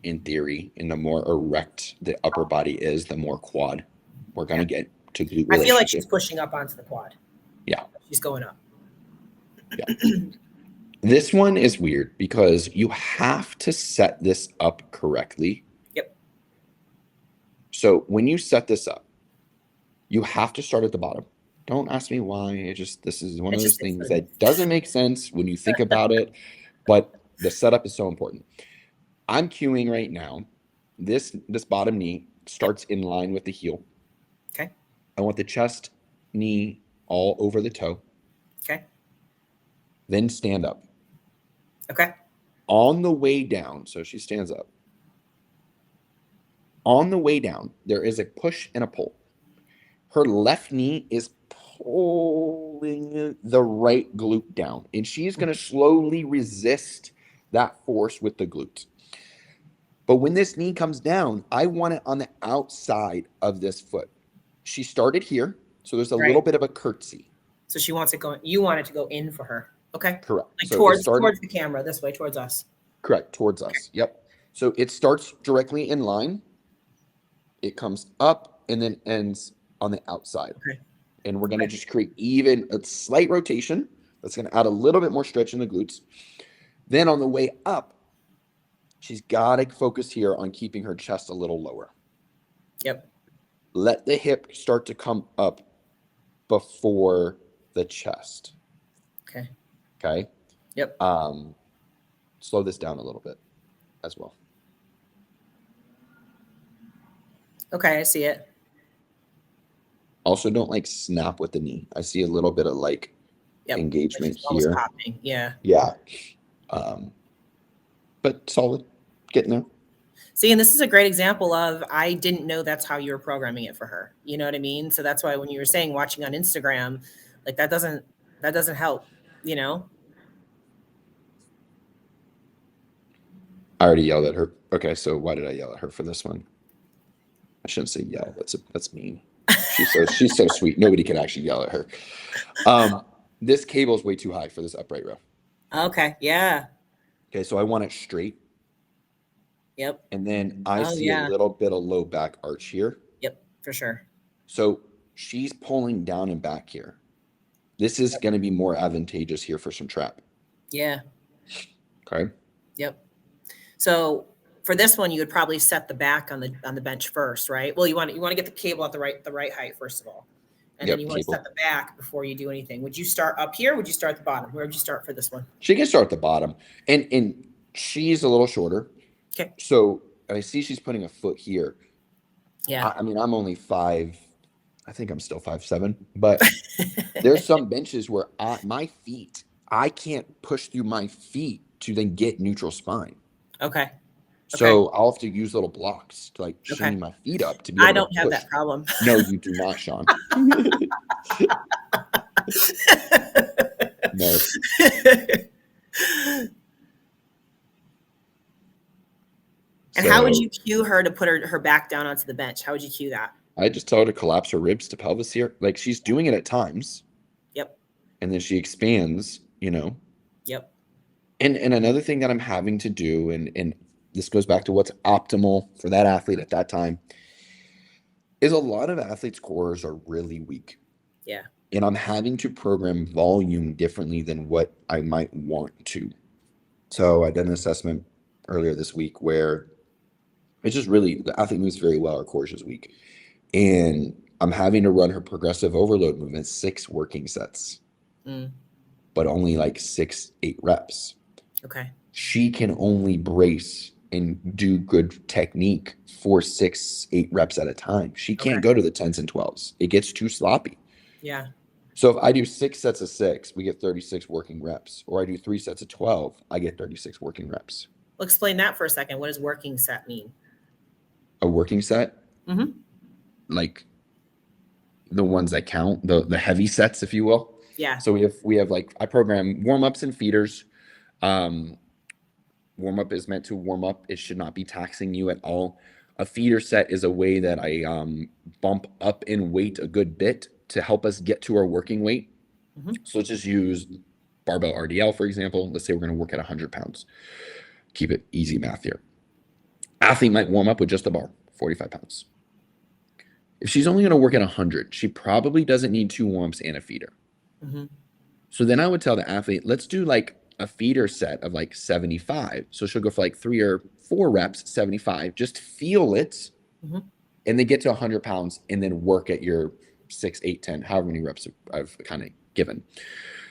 B: in theory and the more erect the upper body is, the more quad we're going to get to glute relationship.
A: I feel like she's pushing up onto the quad.
B: Yeah.
A: She's going up.
B: Yeah. This one is weird because you have to set this up correctly.
A: Yep.
B: So when you set this up, you have to start at the bottom. Don't ask me why. This is one of those things that doesn't make sense when you think about it, but the setup is so important. I'm cueing right now. This bottom knee starts in line with the heel.
A: Okay.
B: I want the chest, knee all over the toe.
A: Okay.
B: Then stand up.
A: Okay.
B: On the way down, so she stands up. On the way down, there is a push and a pull. Her left knee is pulling the right glute down, and she's going to slowly resist that force with the glute. But when this knee comes down, I want it on the outside of this foot. She started here, so there's a little bit of a curtsy.
A: So she wants it going. You want it to go in for her. Okay.
B: Correct.
A: Like so towards the camera, this way, towards us.
B: Correct. Towards us. Yep. So it starts directly in line. It comes up and then ends on the outside.
A: Okay.
B: And we're going to just create even a slight rotation. That's going to add a little bit more stretch in the glutes. Then on the way up, she's got to focus here on keeping her chest a little lower.
A: Yep.
B: Let the hip start to come up before the chest.
A: Okay.
B: Okay.
A: Yep.
B: Slow this down a little bit as well.
A: Okay, I see it.
B: Also, don't like snap with the knee. I see a little bit of like engagement here.
A: Popping. Yeah.
B: Yeah. But solid. Getting there.
A: See, and this is a great example of, I didn't know that's how you were programming it for her. You know what I mean? So that's why when you were saying watching on Instagram, like that doesn't help, you know?
B: I already yelled at her. Okay, so why did I yell at her for this one? I shouldn't say yell. That's mean. She's so sweet. Nobody can actually yell at her. This cable is way too high for this upright row.
A: Okay. Yeah.
B: Okay, so I want it straight.
A: Yep.
B: And then I
A: Oh,
B: see
A: yeah.
B: a little bit of low back arch here.
A: Yep, for sure.
B: So she's pulling down and back here. This is going to be more advantageous here for some trap.
A: Yeah.
B: Okay.
A: Yep. So for this one, you would probably set the back on the bench first, right? Well, you want to get the cable at the right height first of all, and then you want to set the back before you do anything. Would you start up here? Would you start at the bottom? Where would you start for this one?
B: She can start at the bottom, and she's a little shorter.
A: Okay.
B: So I see she's putting a foot here.
A: Yeah.
B: I mean, I'm only 5. I think I'm still 5'7", but there's some benches where my feet, I can't push through my feet to then get neutral spine.
A: Okay.
B: So I'll have to use little blocks to like shimmy my feet up to be able
A: I don't
B: to
A: have
B: push.
A: that problem.
B: No, you do not, Sean. No.
A: And how would you cue her to put her back down onto the bench? How would you cue that?
B: I just tell her to collapse her ribs to pelvis here. Like she's doing it at times.
A: Yep.
B: And then she expands, Yep. And another thing that I'm having to do, and this goes back to what's optimal for that athlete at that time, is a lot of athletes' cores are really weak.
A: Yeah.
B: And I'm having to program volume differently than what I might want to. So I did an assessment earlier this week where it's just really, the athlete moves very well, her core is just weak. And I'm having to run her progressive overload movements 6 working sets, but only like 6-8 reps.
A: Okay.
B: She can only brace and do good technique for 6-8 reps at a time. She can't go to the 10s and 12s. It gets too sloppy.
A: Yeah.
B: So if I do 6 sets of 6, we get 36 working reps. Or I do 3 sets of 12, I get 36 working reps.
A: Well, explain that for a second. What does working set mean?
B: A working set?
A: Mm-hmm.
B: Like the ones that count, the heavy sets, if you will.
A: Yeah.
B: So we have like, I program warm-ups and feeders. Warm-up is meant to warm up. It should not be taxing you at all. A feeder set is a way that I bump up in weight a good bit to help us get to our working weight. So let's just use barbell RDL, for example. Let's say we're going to work at 100 pounds. Keep it easy math here. Athlete might warm up with just a bar, 45 pounds. If she's only going to work at 100, she probably doesn't need 2 warm-ups and a feeder. So then I would tell the athlete, let's do like a feeder set of like 75. So she'll go for like 3 or 4 reps, 75. Just feel it, and then get to 100 pounds, and then work at your 6, 8, 10, however many reps I've kind of given.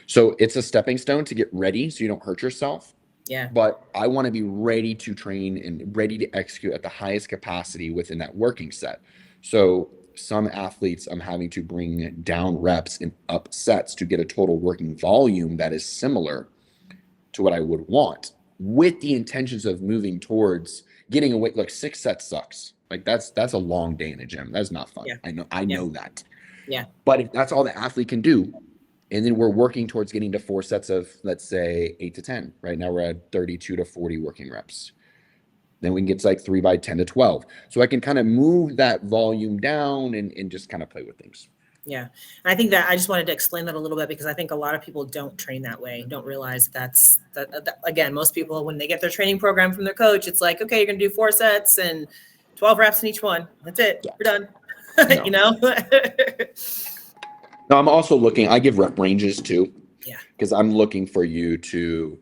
B: So it's a stepping stone to get ready so you don't hurt yourself.
A: Yeah.
B: But I want to be ready to train and ready to execute at the highest capacity within that working set. So some athletes, I'm having to bring down reps and up sets to get a total working volume that is similar to what I would want, with the intentions of moving towards getting away. Look, 6 sets sucks. Like that's a long day in a gym. That's not fun.
A: Yeah.
B: I know that.
A: Yeah.
B: But if that's all the athlete can do, and then we're working towards getting to 4 sets of, let's say, 8 to 10. Right now we're at 32 to 40 working reps. Then we can get to like 3 by 10 to 12. So I can kind of move that volume down and just kind of play with things.
A: Yeah. And I think that I just wanted to explain that a little bit, because I think a lot of people don't train that way, don't realize that again, most people, when they get their training program from their coach, it's like, okay, you're going to do 4 sets and 12 reps in each one. That's it. Yeah. We're done. You know?
B: No, I'm also looking, I give rep ranges too.
A: Yeah.
B: Because I'm looking for you to,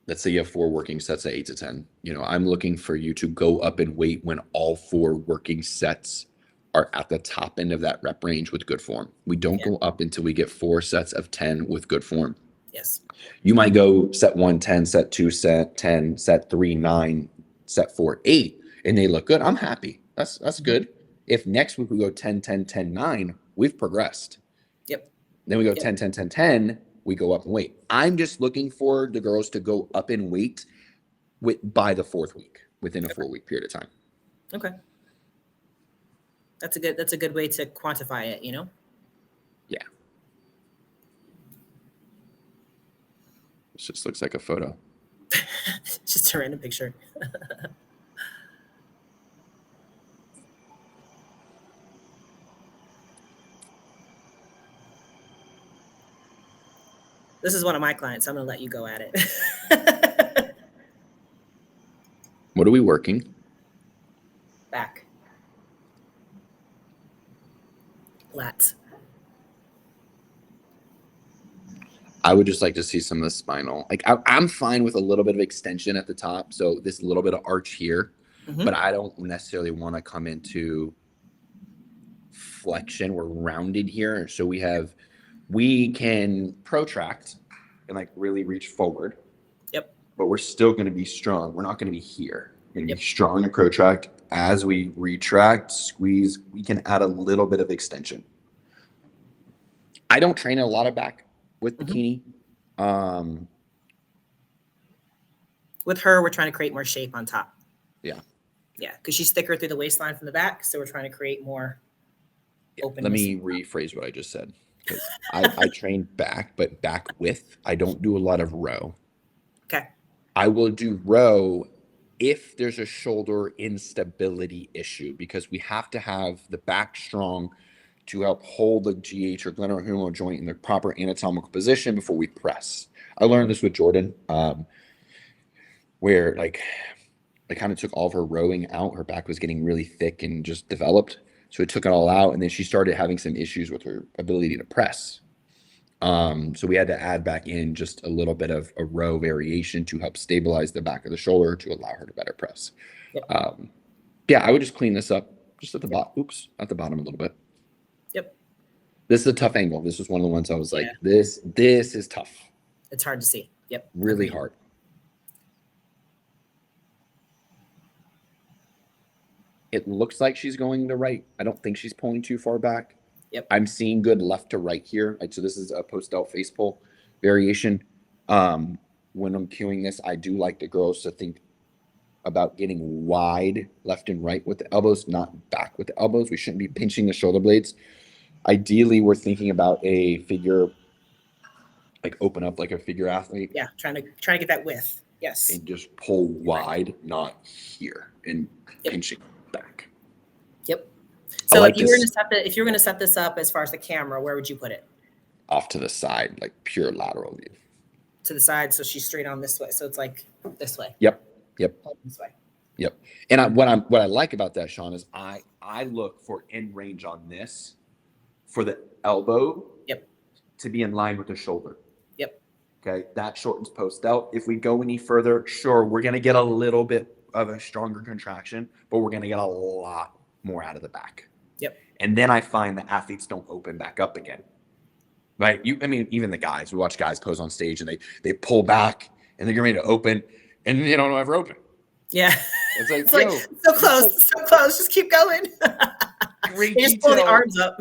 B: let's say you have 4 working sets at 8 to 10. I'm looking for you to go up in weight when all 4 working sets are at the top end of that rep range with good form. We don't go up until we get 4 sets of 10 with good form.
A: Yes.
B: You might go set 1, 10, set 2, set 10, set 3, 9, set 4, 8, and they look good. I'm happy. That's good. If next week we go 10, 10, 10, 9, we've progressed.
A: Yep.
B: Then we go 10, 10, 10, 10, we go up in weight. I'm just looking for the girls to go up in weight by the 4th week. within a 4-week period of time.
A: Okay. That's a good way to quantify it, you know?
B: Yeah. This just looks like a photo.
A: Just a random picture. This is one of my clients. So I'm going to let you go at it.
B: What are we working?
A: Back. Lats.
B: I would just like to see some of the spinal. Like I'm fine with a little bit of extension at the top. So this little bit of arch here, but I don't necessarily want to come into flexion. We're rounded here. So we can protract and like really reach forward.
A: Yep.
B: But we're still going to be strong. We're not going to be here. We're going to be strong and protract. As we retract, squeeze, we can add a little bit of extension. I don't train a lot of back with Bikini.
A: With her, we're trying to create more shape on top.
B: Yeah.
A: Yeah, because she's thicker through the waistline from the back, so we're trying to create more openness.
B: Let me rephrase what I just said, because I train back, but back width. I don't do a lot of row.
A: Okay.
B: I will do row if there's a shoulder instability issue, because we have to have the back strong to help hold the GH or glenohumeral joint in the proper anatomical position before we press. I learned this with Jordan, where like I kind of took all of her rowing out. Her back was getting really thick and just developed. So it took it all out. And then she started having some issues with her ability to press. So we had to add back in just a little bit of a row variation to help stabilize the back of the shoulder to allow her to better press.
A: Yep.
B: Yeah, I would just clean this up just at the bottom. Oops, at the bottom a little bit.
A: Yep.
B: This is a tough angle. This was one of the ones I was like, this is tough.
A: It's hard to see. Yep.
B: Really hard. It looks like she's going to right. I don't think she's pulling too far back.
A: Yep.
B: I'm seeing good left to right here. So this is a post-delt face pull variation. When I'm cueing this, I do like the girls to think about getting wide left and right with the elbows, not back with the elbows. We shouldn't be pinching the shoulder blades. Ideally, we're thinking about a figure, like open up like a figure athlete.
A: Yeah, trying to get that width. Yes.
B: And just pull wide, not here, and pinching back.
A: Yep. So
B: like
A: if you were going to set this up as far as the camera, where would you put it?
B: Off to the side, like pure lateral view.
A: To the side, so she's straight on this way. So it's like this way.
B: Yep.
A: This way.
B: Yep. And what I like about that, Sean, is I look for end range on this for the elbow.
A: Yep.
B: To be in line with the shoulder.
A: Yep.
B: Okay. That shortens post delt. If we go any further, sure, we're going to get a little bit of a stronger contraction, but we're going to get a lot more out of the back.
A: Yep.
B: And then I find that athletes don't open back up again. Right. Even the guys, we watch guys pose on stage and they pull back and they're getting ready to open and they don't ever open.
A: Yeah.
B: It's like
A: so close. Just keep going.
B: Great
A: just pull the arms up.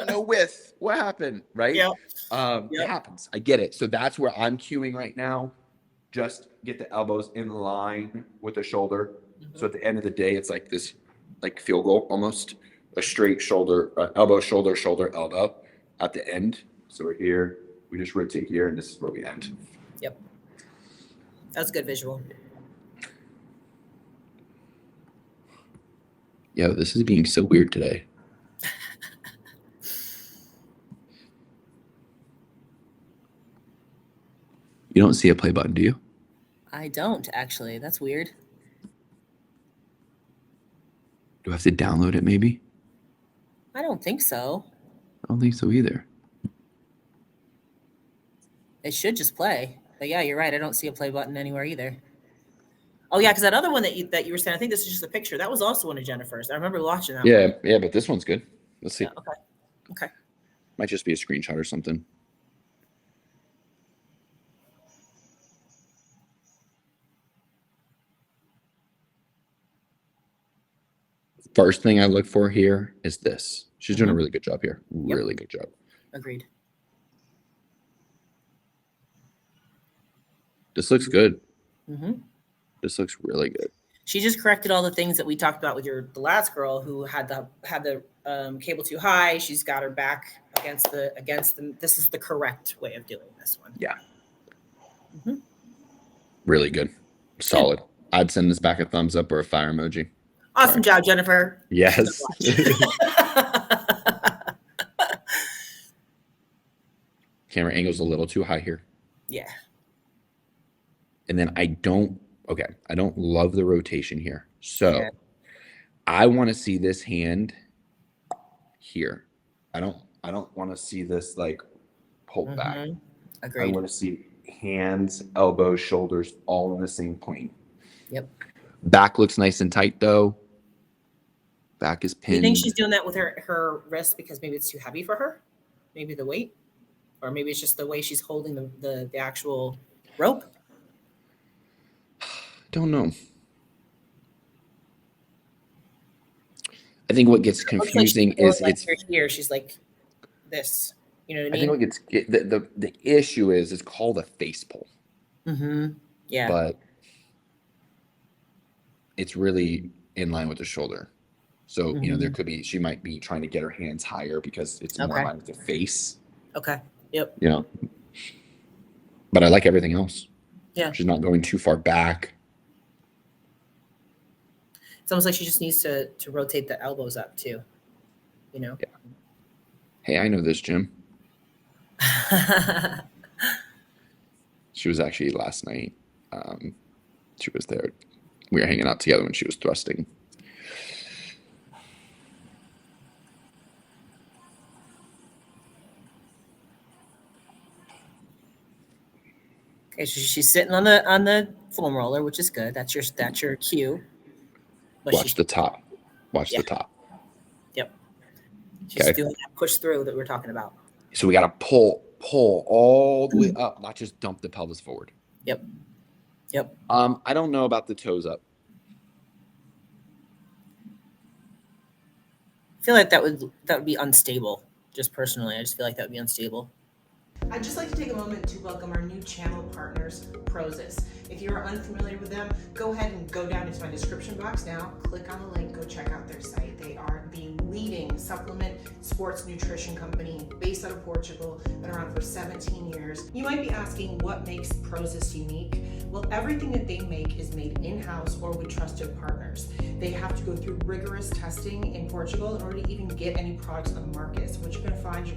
B: No width. What happened? Right.
A: Yep.
B: It happens. I get it. So that's where I'm cueing right now. Just get the elbows in line with the shoulder. Mm-hmm. So at the end of the day, it's like this, like field goal, almost a straight shoulder, elbow, shoulder, elbow at the end. So we're here, we just rotate here, and this is where we end.
A: Yep. That's a good visual.
B: Yo, this is being so weird today. You don't see a play button, do you?
A: I don't, actually. That's weird.
B: Do I have to download it, maybe?
A: I don't think so.
B: I don't think so either.
A: It should just play. But yeah, you're right. I don't see a play button anywhere either. Oh yeah, because that other one that you were saying, I think this is just a picture. That was also one of Jennifer's. I remember watching that.
B: Yeah, yeah, but this one's good. Let's see.
A: Yeah, okay.
B: Might just be a screenshot or something. First thing I look for here is this. She's doing a really good job here. Really good job.
A: Agreed.
B: This looks good.
A: Mm-hmm.
B: This looks really good.
A: She just corrected all the things that we talked about with the last girl who had the cable too high. She's got her back against the. This is the correct way of doing this one.
B: Yeah. Mm-hmm. Really good. Solid. Good. I'd send this back a thumbs up or a fire emoji.
A: Awesome job, Jennifer.
B: Yes. Camera angle's a little too high here.
A: Yeah.
B: And then I don't love the rotation here. So I want to see this hand here. I don't want to see this like pulled back.
A: Agreed.
B: I want to see hands, elbows, shoulders all in the same plane.
A: Yep.
B: Back looks nice and tight though. Back is pinned.
A: Do you think she's doing that with her wrist because maybe it's too heavy for her? Maybe the weight? Or maybe it's just the way she's holding the actual rope?
B: Don't know. I think what gets confusing is
A: like it's here. She's like this. You know what I mean?
B: I think what gets the issue is it's called a face pull.
A: Mm-hmm. Yeah.
B: But it's really in line with the shoulder. So, you know, she might be trying to get her hands higher because it's more in line with the face.
A: Okay. Yep.
B: You know. But I like everything else.
A: Yeah.
B: She's not going too far back.
A: It's almost like she just needs to rotate the elbows up too. You know?
B: Yeah. Hey, I know this gym. She was actually last night. She was there. We were hanging out together when she was thrusting.
A: Okay, so she's sitting on the foam roller, which is good. That's your cue. But
B: Watch the top. Watch the top.
A: Yep. She's doing that push through that we're talking about.
B: So we got to pull all the way up, not just dump the pelvis forward.
A: Yep. Yep.
B: I don't know about the toes up.
A: I feel like that would be unstable. Just personally, I just feel like that would be unstable. I'd just like to take a moment to welcome our new channel partners, Prozis. If you are unfamiliar with them, go ahead and go down into my description box now, click on the link, go check out their site. They are the leading supplement sports nutrition company based out of Portugal, been around for 17 years. You might be asking what makes Prozis unique? Well, everything that they make is made in-house or with trusted partners. They have to go through rigorous testing in Portugal in order to even get any products on the market. So what you're gonna find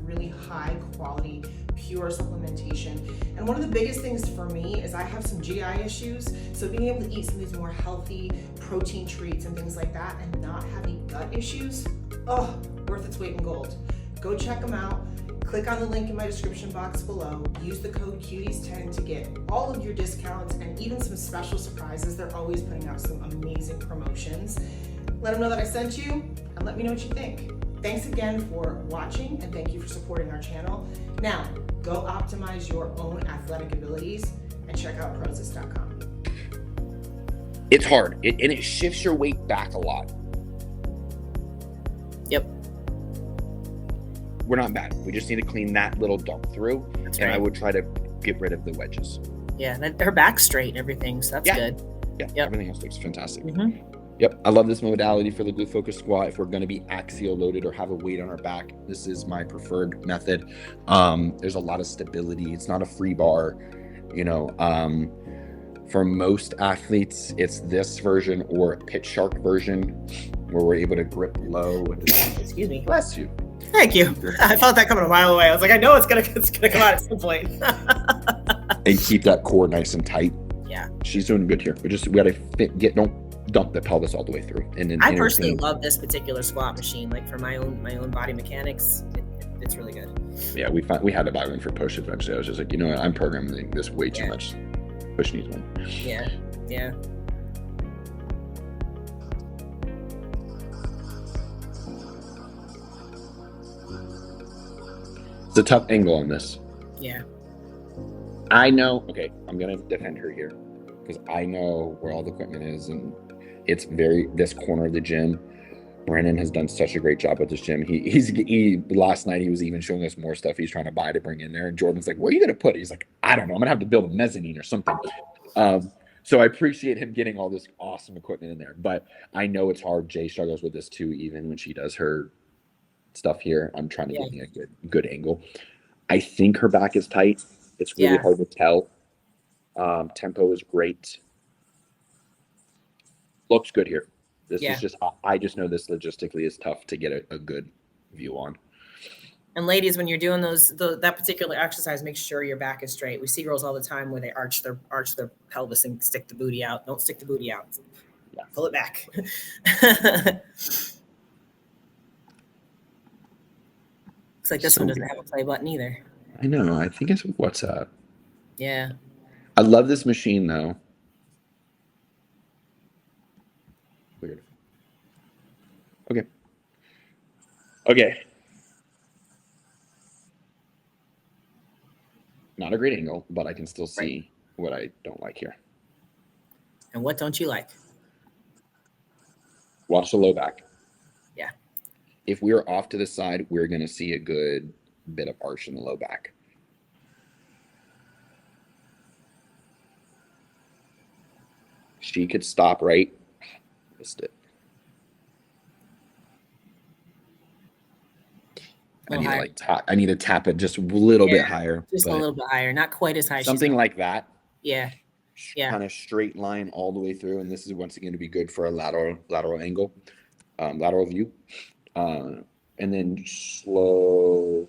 A: really high quality, pure supplementation. And one of the biggest things for me is I have some GI issues. So being able to eat some of these more healthy protein treats and things like that and not have any gut issues, worth its weight in gold. Go check them out. Click on the link in my description box below. Use the code Cuties10 to get all of your discounts and even some special surprises. They're always putting out some amazing promotions. Let them know that I sent you and let me know what you think. Thanks again for watching and thank you for supporting our channel. Now, go optimize your own athletic abilities and check out Prozis.com.
B: It's hard and it shifts your weight back a lot.
A: Yep.
B: We're not bad. We just need to clean that little dump through.
A: That's
B: and
A: right.
B: I would try to get rid of the wedges.
A: Yeah, her back's straight and everything, so that's good.
B: Yeah,
A: yep.
B: Everything else looks fantastic.
A: Mm-hmm.
B: Yep, I love this modality for the glute focus squat. If we're going to be axial loaded or have a weight on our back, this is my preferred method. There's a lot of stability. It's not a free bar, you know. For most athletes, it's this version or a pitch shark version where we're able to grip low.
A: Excuse me.
B: Bless you.
A: Thank you. I felt that coming a mile away. I was like, I know it's gonna come out at some point.
B: And keep that core nice and tight.
A: Yeah.
B: She's doing good here. We gotta don't dump the pelvis all the way through. And then
A: I personally love this particular squat machine. Like for my own body mechanics, it's really good.
B: Yeah, we had to buy one for push eventually. I was just like, you know what, I'm programming this way too much. Push needs one.
A: Yeah.
B: It's a tough angle on this.
A: Yeah.
B: I know. Okay, I'm gonna defend her here because I know where all the equipment is, and it's this corner of the gym. Brannon has done such a great job at this gym. He last night he was even showing us more stuff he's trying to buy to bring in there. And Jordan's like, "Where are you gonna put it?" He's like, "I don't know. I'm gonna have to build a mezzanine or something." So I appreciate him getting all this awesome equipment in there, but I know it's hard. Jay struggles with this too, even when she does her stuff here. I'm trying to get me a good angle. I think her back is tight. It's really hard to tell. Tempo is great. Looks good here. This is just, I just know this logistically is tough to get a good view on.
A: And ladies, when you're doing that particular exercise, make sure your back is straight. We see girls all the time where they arch their pelvis and stick the booty out. Don't stick the booty out. Yeah. Pull it back. Looks like this one doesn't have a play button either.
B: I know. I think it's what's up.
A: Yeah.
B: I love this machine though. Weird. Okay. Okay. Not a great angle, but I can still see what I don't like here.
A: And what don't you like?
B: Watch the low back.
A: Yeah.
B: If we're off to the side, we're going to see a good bit of arch in the low back. She could stop right. Missed it. I need to tap it just a little bit higher.
A: Just a little bit higher, not quite as high.
B: Something like that.
A: Yeah. Yeah.
B: Kind of straight line all the way through, and this is once again to be good for a lateral angle, lateral view, and then slow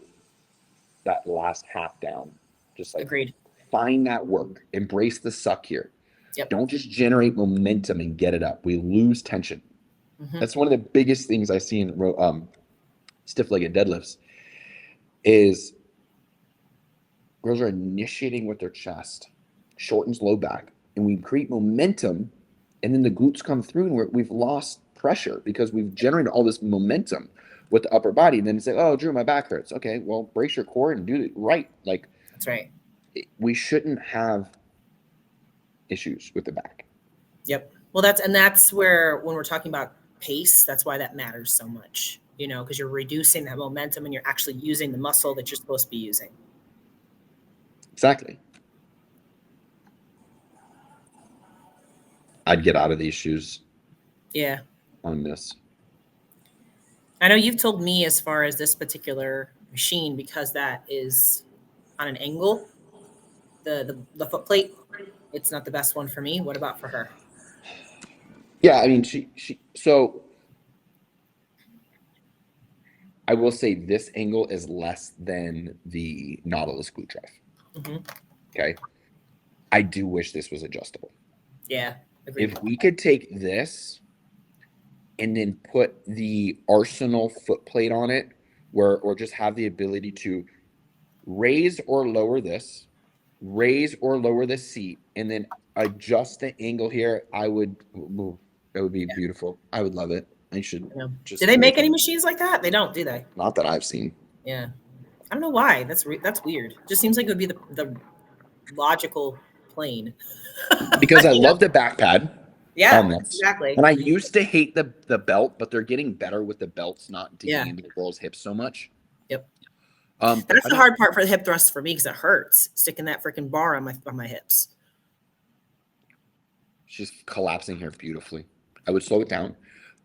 B: that last half down. Just like
A: agreed.
B: Find that work. Embrace the suck here.
A: Yep.
B: Don't just generate momentum and get it up. We lose tension. Mm-hmm. That's one of the biggest things I see in stiff-legged deadlifts. Is girls are initiating with their chest, shortens low back, and we create momentum, and then the glutes come through, and we've lost pressure because we've generated all this momentum with the upper body. And then it's like, oh, Drew, my back hurts. Okay, well, brace your core and do it right. Like
A: that's right.
B: We shouldn't have issues with the back.
A: Yep. Well, that's where when we're talking about pace, that's why that matters so much. You know, because you're reducing that momentum and you're actually using the muscle that you're supposed to be using.
B: Exactly. I'd get out of these shoes.
A: Yeah.
B: On this.
A: I know you've told me as far as this particular machine, because that is on an angle, the foot plate, it's not the best one for me. What about for her?
B: Yeah, I mean, so I will say this angle is less than the Nautilus glute drive. Mm-hmm. Okay. I do wish this was adjustable.
A: Yeah. Agreed.
B: If we could take this and then put the Arsenal foot plate on it, or just have the ability to raise or lower this seat, and then adjust the angle here, it would be beautiful. I would love it. I should just.
A: Do they make any machines like that? They don't, do they?
B: Not that I've seen.
A: Yeah, I don't know why. That's weird. Just seems like it would be the logical plane.
B: Because I love the back pad.
A: Yeah, exactly.
B: And I used to hate the belt, but they're getting better with the belts not digging into the girl's hips so much.
A: Yep. That's the hard part for the hip thrust for me, because it hurts sticking that freaking bar on my hips.
B: She's collapsing here beautifully. I would slow it down.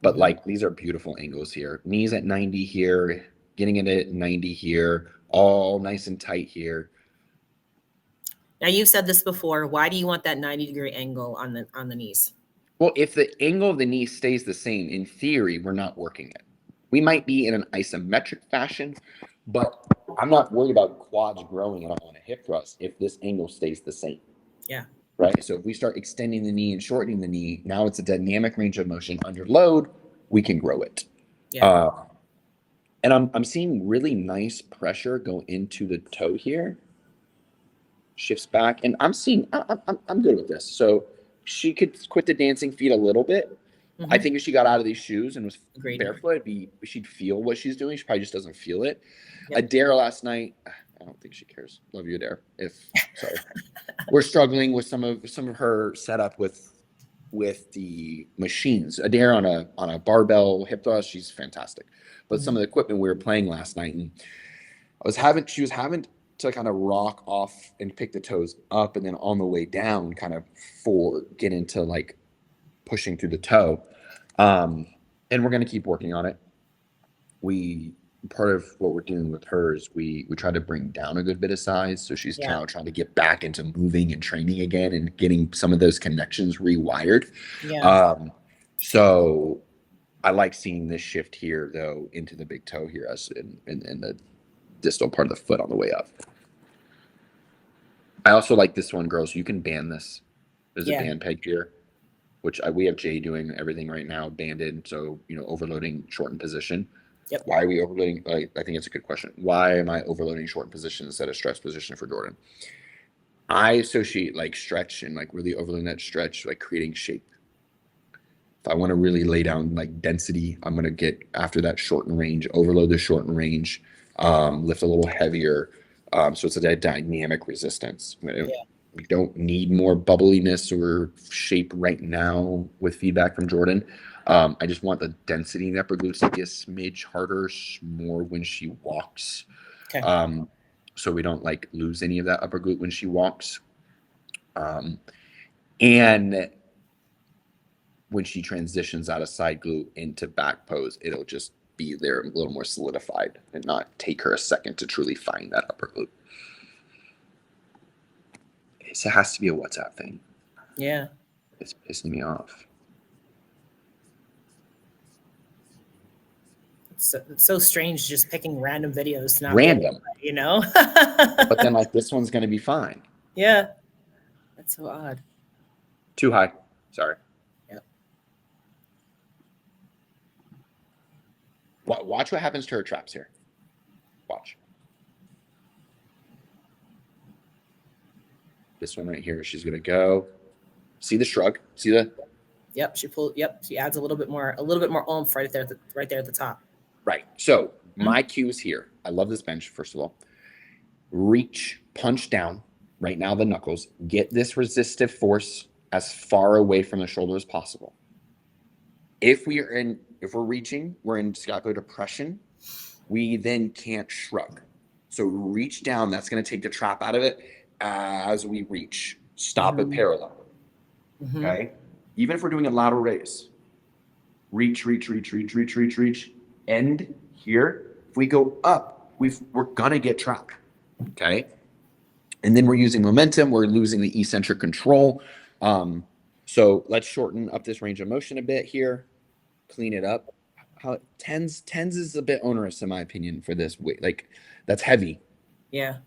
B: But like, these are beautiful angles here. Knees at 90 here, getting it at 90 here, all nice and tight here.
A: Now, you've said this before. Why do you want that 90-degree angle on the knees?
B: Well, if the angle of the knee stays the same, in theory, we're not working it. We might be in an isometric fashion, but I'm not worried about quads growing on a hip thrust if this angle stays the same.
A: Yeah.
B: Right. So if we start extending the knee and shortening the knee, now it's a dynamic range of motion. Under load, we can grow it. Yeah. And I'm seeing really nice pressure go into the toe here. Shifts back, and I'm good with this. So she could quit the dancing feet a little bit. Mm-hmm. I think if she got out of these shoes and was barefoot, she'd feel what she's doing. She probably just doesn't feel it. Yep. Adair last night, I don't think she cares. Love you, Adair. Sorry, we're struggling with some of her setup with the machines. Adair on a barbell hip thrust, she's fantastic. But some of the equipment we were playing last night, and she was having to kind of rock off and pick the toes up, and then on the way down, kind of get into like pushing through the toe. And we're going to keep working on it. Part of what we're doing with her is we try to bring down a good bit of size. So she's kind of trying to get back into moving and training again and getting some of those connections rewired. So I like seeing this shift here, though, into the big toe here as in the distal part of the foot on the way up. I also like this one, girls. You can band this. There's a band peg here, which we have Jay doing everything right now, banded. So, overloading shortened position.
A: Yep.
B: Why are we overloading? I think it's a good question. Why am I overloading shortened position instead of stress position for Jordan? I associate like stretch and like really overloading that stretch, like creating shape. If I want to really lay down like density, I'm going to get after that shortened range, overload the shortened range, lift a little heavier. So it's a dynamic resistance. We don't need more bubbliness or shape right now with feedback from Jordan. I just want the density in the upper glutes to be a smidge harder, more when she walks.
A: Okay.
B: So we don't like lose any of that upper glute when she walks. And when she transitions out of side glute into back pose, it'll just be there a little more solidified and not take her a second to truly find that upper glute. It has to be a WhatsApp thing.
A: Yeah.
B: It's pissing me off.
A: It's so strange just picking random videos. Not
B: random.
A: But
B: then like this one's going to be fine.
A: Yeah. That's so odd.
B: Too high. Sorry.
A: Yep.
B: Watch what happens to her traps here. Watch. This one right here, she's going to go. See the shrug? See the?
A: Yep, she adds a little bit more oomph right there at the top.
B: Right. So my cues here. I love this bench, first of all. Reach, punch down. Right now, the knuckles. Get this resistive force as far away from the shoulder as possible. If we're reaching, we're in scapular depression. We then can't shrug. So reach down. That's going to take the trap out of it as we reach. Stop it parallel. Okay. Even if we're doing a lateral raise, reach. End here. If we go up, we're gonna get trapped. Okay. And then we're using momentum. We're losing the eccentric control. So let's shorten up this range of motion a bit here. Clean it up. How tens is a bit onerous in my opinion for this weight. Like that's heavy.
A: Yeah.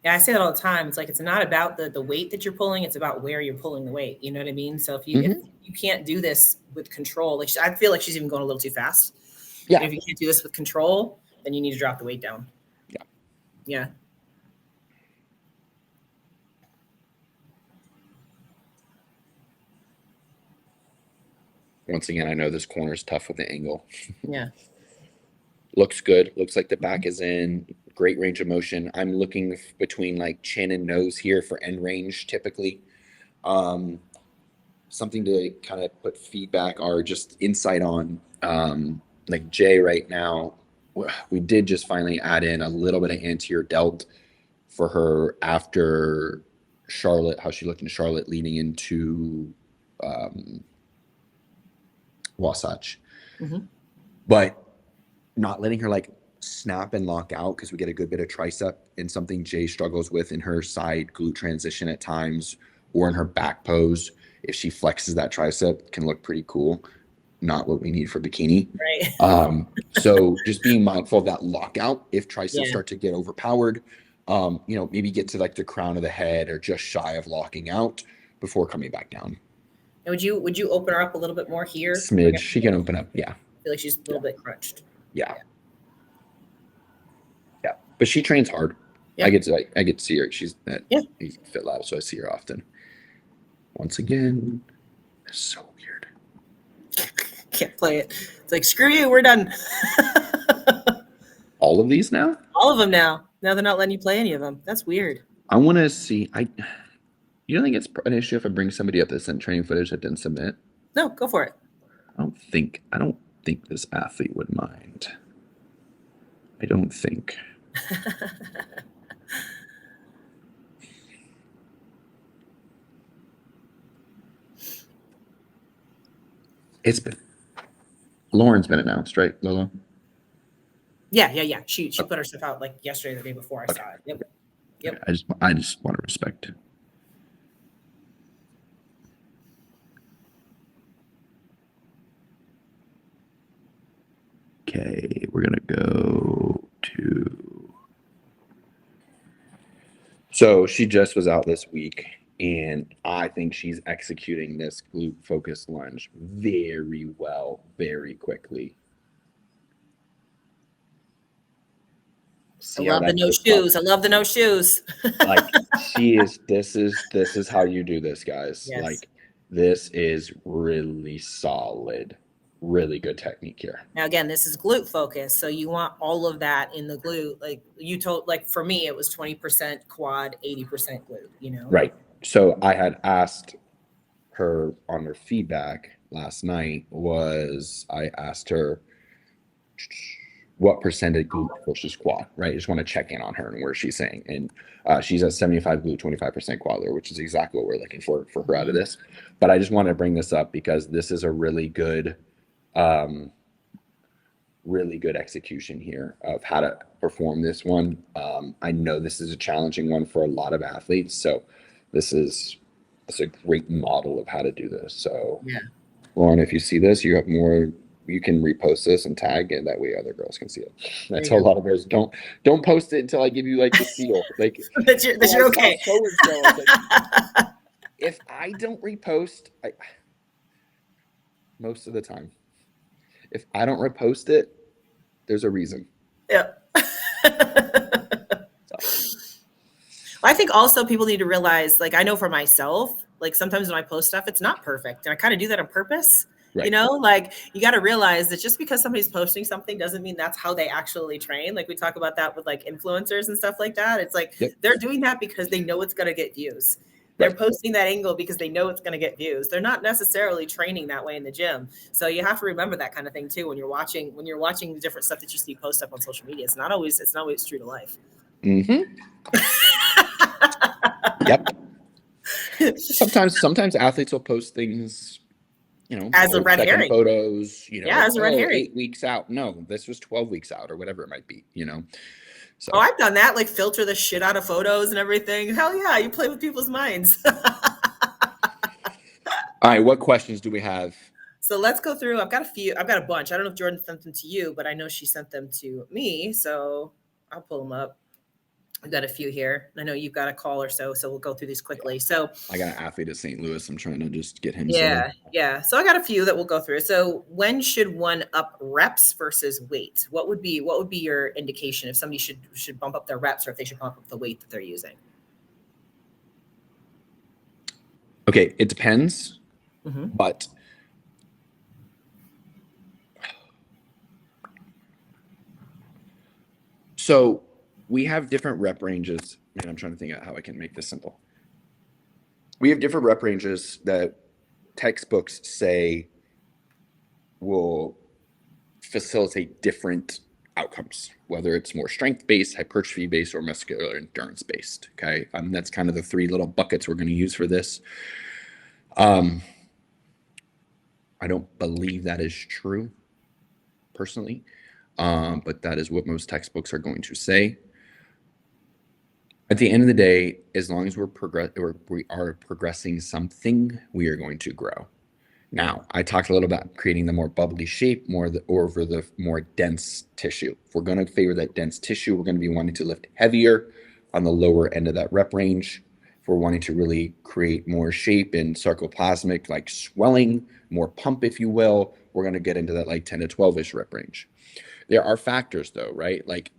A: Yeah, I say that all the time. It's like it's not about the weight that you're pulling; it's about where you're pulling the weight. You know what I mean? So if you can't do this with control, like I feel like she's even going a little too fast.
B: Yeah.
A: And if you can't do this with control, then you need to drop the weight down.
B: Yeah.
A: Yeah.
B: Once again, I know this corner is tough with the angle.
A: Yeah.
B: Looks good. Looks like the back is in. Great range of motion. I'm looking between like chin and nose here for end range typically. Something to kind of put feedback or just insight on. Like Jay right now, we did just finally add in a little bit of anterior delt for her after Charlotte, how she looked in Charlotte leading into Wasatch. But not letting her like snap and lock out because we get a good bit of tricep and something Jay struggles with in her side glute transition at times or in her back pose. If she flexes that tricep, can look pretty cool. Not what we need for bikini.
A: Right.
B: So just being mindful of that lockout if triceps start to get overpowered, maybe get to like the crown of the head or just shy of locking out before coming back down.
A: And would you open her up a little bit more here?
B: Smidge. She can open up. Yeah.
A: I feel like she's a little bit crunched.
B: Yeah. But she trains hard. Yeah. I get to see her. She's at Fit Lab, so I see her often. Once again, it's so weird.
A: Can't play it. It's like, screw you, we're done.
B: All of these now?
A: All of them now. Now they're not letting you play any of them. That's weird.
B: I want to see. You don't think it's an issue if I bring somebody up that sent training footage that didn't submit?
A: No, go for it. I
B: don't think this athlete would mind. I don't think. Lauren's been announced, right, Lolo?
A: Yeah. She put her stuff out like yesterday, or the day before. I saw it. Yep.
B: Okay. I just want to respect. Okay, we're gonna go to. So she just was out this week, and I think she's executing this glute focused lunge very well, very quickly.
A: I love the no shoes. I love the no shoes.
B: Like this is how you do this, guys.
A: Yes.
B: Like this is really solid, really good technique here.
A: Now again, this is glute focus, so you want all of that in the glute. Like you told, like for me, it was 20% quad, 80% glute. You know.
B: Right. So I had asked her on her feedback last night. I asked her what percentage glute versus quad, right? I just want to check in on her and where she's saying. And she's at 75 glute, 25% quad there, which is exactly what we're looking for her out of this. But I just want to bring this up because this is a really good execution here of how to perform this one. I know this is a challenging one for a lot of athletes. So it's a great model of how to do this. So
A: yeah.
B: Lauren, if you see this, you have more, you can repost this and tag it. That way other girls can see it. That's a lot of girls. Don't post it until I give you like the seal. Like
A: that you're okay.
B: Like, if I don't repost, most of the time, if I don't repost it, there's a reason.
A: Yeah. I think also people need to realize, like I know for myself, like sometimes when I post stuff, it's not perfect. And I kind of do that on purpose. Right. You know, like you got to realize that just because somebody's posting something doesn't mean that's how they actually train. Like we talk about that with like influencers and stuff like that. It's like they're doing that because they know it's going to get views. They're posting that angle because they know it's going to get views. They're not necessarily training that way in the gym. So you have to remember that kind of thing too when you're watching the different stuff that you see post up on social media. It's not always true to life.
B: Mm-hmm. Yep. Sometimes athletes will post things, you know,
A: as a red herring
B: photos, you know,
A: as a red herring.
B: 8 weeks out. No, this was 12 weeks out or whatever it might be, you know. So
A: I've done that, like filter the shit out of photos and everything. Hell yeah, you play with people's minds.
B: All right, what questions do we have?
A: So let's go through. I've got a bunch. I don't know if Jordan sent them to you, but I know she sent them to me. So I'll pull them up. I've got a few here. I know you've got a call or so we'll go through these quickly. So I
B: got an athlete at St. Louis. I'm trying to just get him.
A: Yeah. So I got a few that we'll go through. So when should one up reps versus weight? What would be your indication if somebody should bump up their reps or if they should bump up the weight that they're using?
B: Okay, it depends, but so we have different rep ranges. Man, I'm trying to think of how I can make this simple. We have different rep ranges that textbooks say will facilitate different outcomes, whether it's more strength-based, hypertrophy-based, or muscular endurance-based. Okay, that's kind of the three little buckets we're going to use for this. I don't believe that is true, personally, but that is what most textbooks are going to say. At the end of the day, as long as we are progressing something, we are going to grow. Now, I talked a little about creating the more bubbly shape, over the more dense tissue. If we're going to favor that dense tissue, we're going to be wanting to lift heavier on the lower end of that rep range. If we're wanting to really create more shape and sarcoplasmic, like swelling, more pump, if you will, we're going to get into that like 10 to 12-ish rep range. There are factors though, right? Like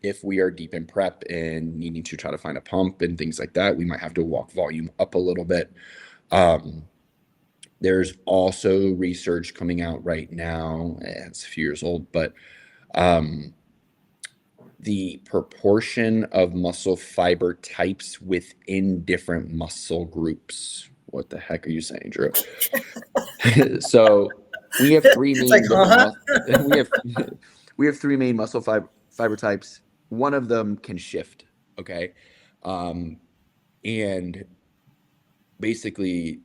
B: if we are deep in prep and needing to try to find a pump and things like that, we might have to walk volume up a little bit. There's also research coming out right now. It's a few years old, but the proportion of muscle fiber types within different muscle groups. What the heck are you saying, Drew? So we have three main we have three main muscle fiber. fiber types. One of them can shift. Okay. And basically,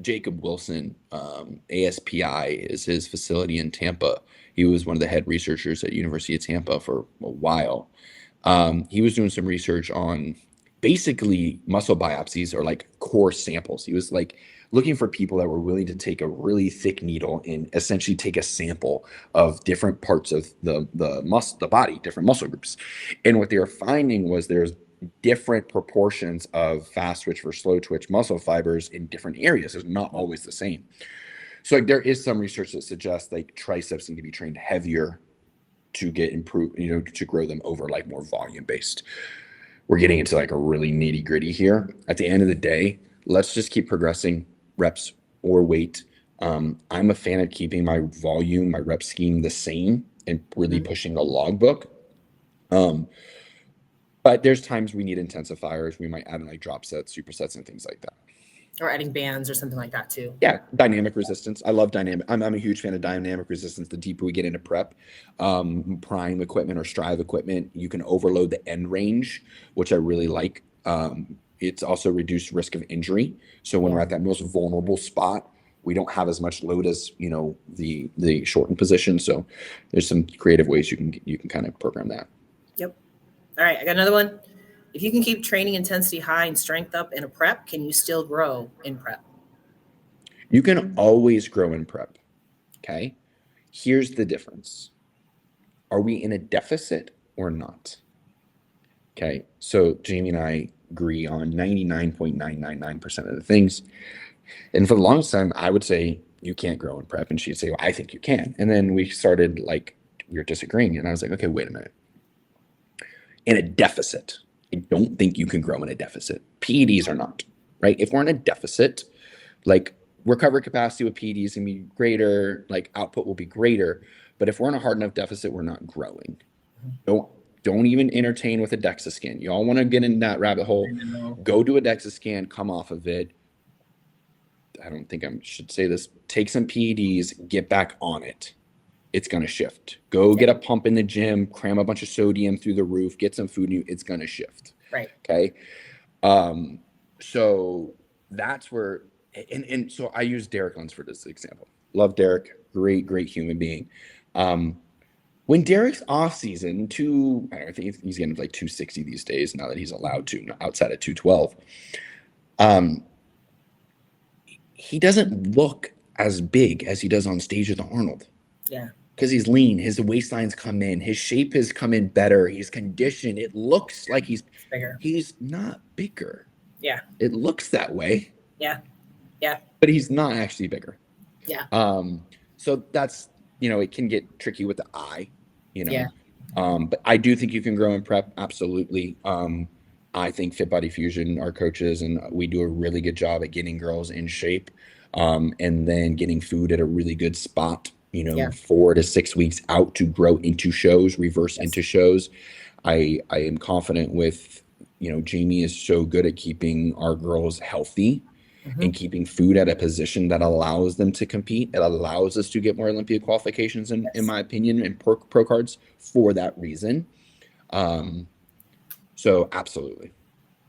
B: Jacob Wilson, ASPI is his facility in Tampa. He was one of the head researchers at University of Tampa for a while. He was doing some research on basically muscle biopsies or like core samples. He was like looking for people that were willing to take a really thick needle and essentially take a sample of different parts of the body, different muscle groups. And what they were finding was there's different proportions of fast twitch versus slow twitch muscle fibers in different areas. It's not always the same. So like there is some research that suggests like triceps need to be trained heavier to get improved, to grow them over like more volume based. We're getting into like a really nitty gritty here. At the end of the day, let's just keep progressing reps or weight. I'm a fan of keeping my volume, my rep scheme the same and really pushing the logbook. But there's times we need intensifiers. We might add in like drop sets, supersets, and things like that.
A: Or adding bands or something like that too.
B: Yeah, dynamic resistance. I love dynamic. I'm a huge fan of dynamic resistance. The deeper we get into prep, prime equipment or strive equipment, you can overload the end range, which I really like. It's also reduced risk of injury. So when we're at that most vulnerable spot, we don't have as much load as the shortened position. So there's some creative ways you can kind of program that.
A: Yep. All right, I got another one. If you can keep training intensity high and strength up in a prep, can you still grow in prep?
B: You can always grow in prep. Okay. Here's the difference. Are we in a deficit or not? Okay. So Jamie and I agree on 99.999% of the things. And for the longest time, I would say you can't grow in prep. And she'd say, well, I think you can. And then we started we were disagreeing. And I was like, okay, wait a minute. In a deficit, I don't think you can grow in a deficit. PEDs are not, right? If we're in a deficit, like recovery capacity with PEDs can be greater, like output will be greater. But if we're in a hard enough deficit, we're not growing. Don't even entertain with a DEXA scan. You all want to get in that rabbit hole. Go do a DEXA scan, come off of it. I don't think I should say this. Take some PEDs, get back on it. It's going to shift. Go get a pump in the gym, cram a bunch of sodium through the roof, get some food, it's going to shift.
A: Right.
B: Okay. So that's where, and so I use Derek Luns for this example. Love Derek. Great human being. When Derek's off season I think he's getting like 260 these days now that he's allowed to, outside of 212. He doesn't look as big as he does on stage with Arnold.
A: Yeah.
B: Because he's lean, his waistline's come in, his shape has come in better, he's conditioned. It looks like he's bigger. He's not bigger.
A: Yeah.
B: It looks that way.
A: Yeah. Yeah.
B: But he's not actually bigger.
A: Yeah.
B: So that's, it can get tricky with the eye,
A: Yeah.
B: But I do think you can grow in prep. Absolutely. I think Fit Body Fusion, our coaches, and we do a really good job at getting girls in shape, and then getting food at a really good spot. 4 to 6 weeks out to grow into shows, reverse into shows. I am confident with, Jamie is so good at keeping our girls healthy and keeping food at a position that allows them to compete. It allows us to get more Olympia qualifications, in my opinion, and pro cards for that reason. So absolutely.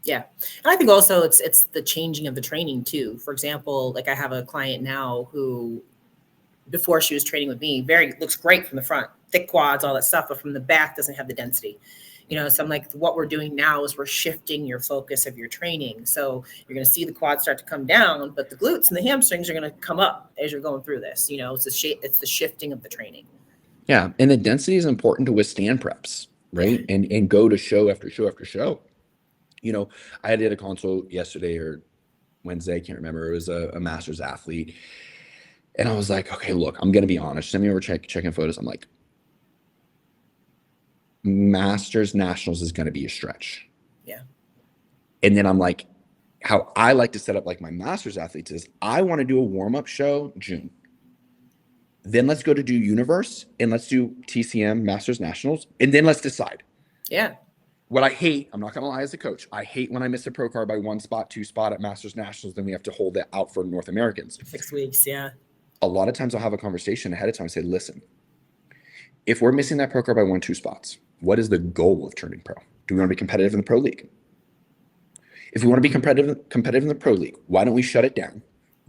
A: Yeah. And I think also it's the changing of the training too. For example, like I have a client now who, before she was training with me, looks great from the front, thick quads, all that stuff, but from the back doesn't have the density. So I'm like, what we're doing now is we're shifting your focus of your training. So you're going to see the quads start to come down, but the glutes and the hamstrings are going to come up as you're going through this. It's the shifting of the training.
B: Yeah. And the density is important to withstand preps, right? And go to show after show after show. I did a consult yesterday or Wednesday, I can't remember. It was a master's athlete. And I was like, okay, look, I'm going to be honest. Send me over checking photos. I'm like, Masters Nationals is going to be a stretch.
A: Yeah.
B: And then I'm like, how I like to set up like my Masters athletes is I want to do a warm-up show June. Then let's go to do Universe and let's do TCM Masters Nationals. And then let's decide.
A: Yeah.
B: What I hate, I'm not going to lie as a coach, I hate when I miss a pro card by 1 spot, 2 spot at Masters Nationals. Then we have to hold that out for North Americans.
A: 6 weeks. Yeah.
B: A lot of times I'll have a conversation ahead of time and say, listen, if we're missing that pro card by 1, 2 spots, What is the goal of turning pro? Do we want to be competitive in the pro league? If we want to be competitive in the pro league, why don't we shut it down,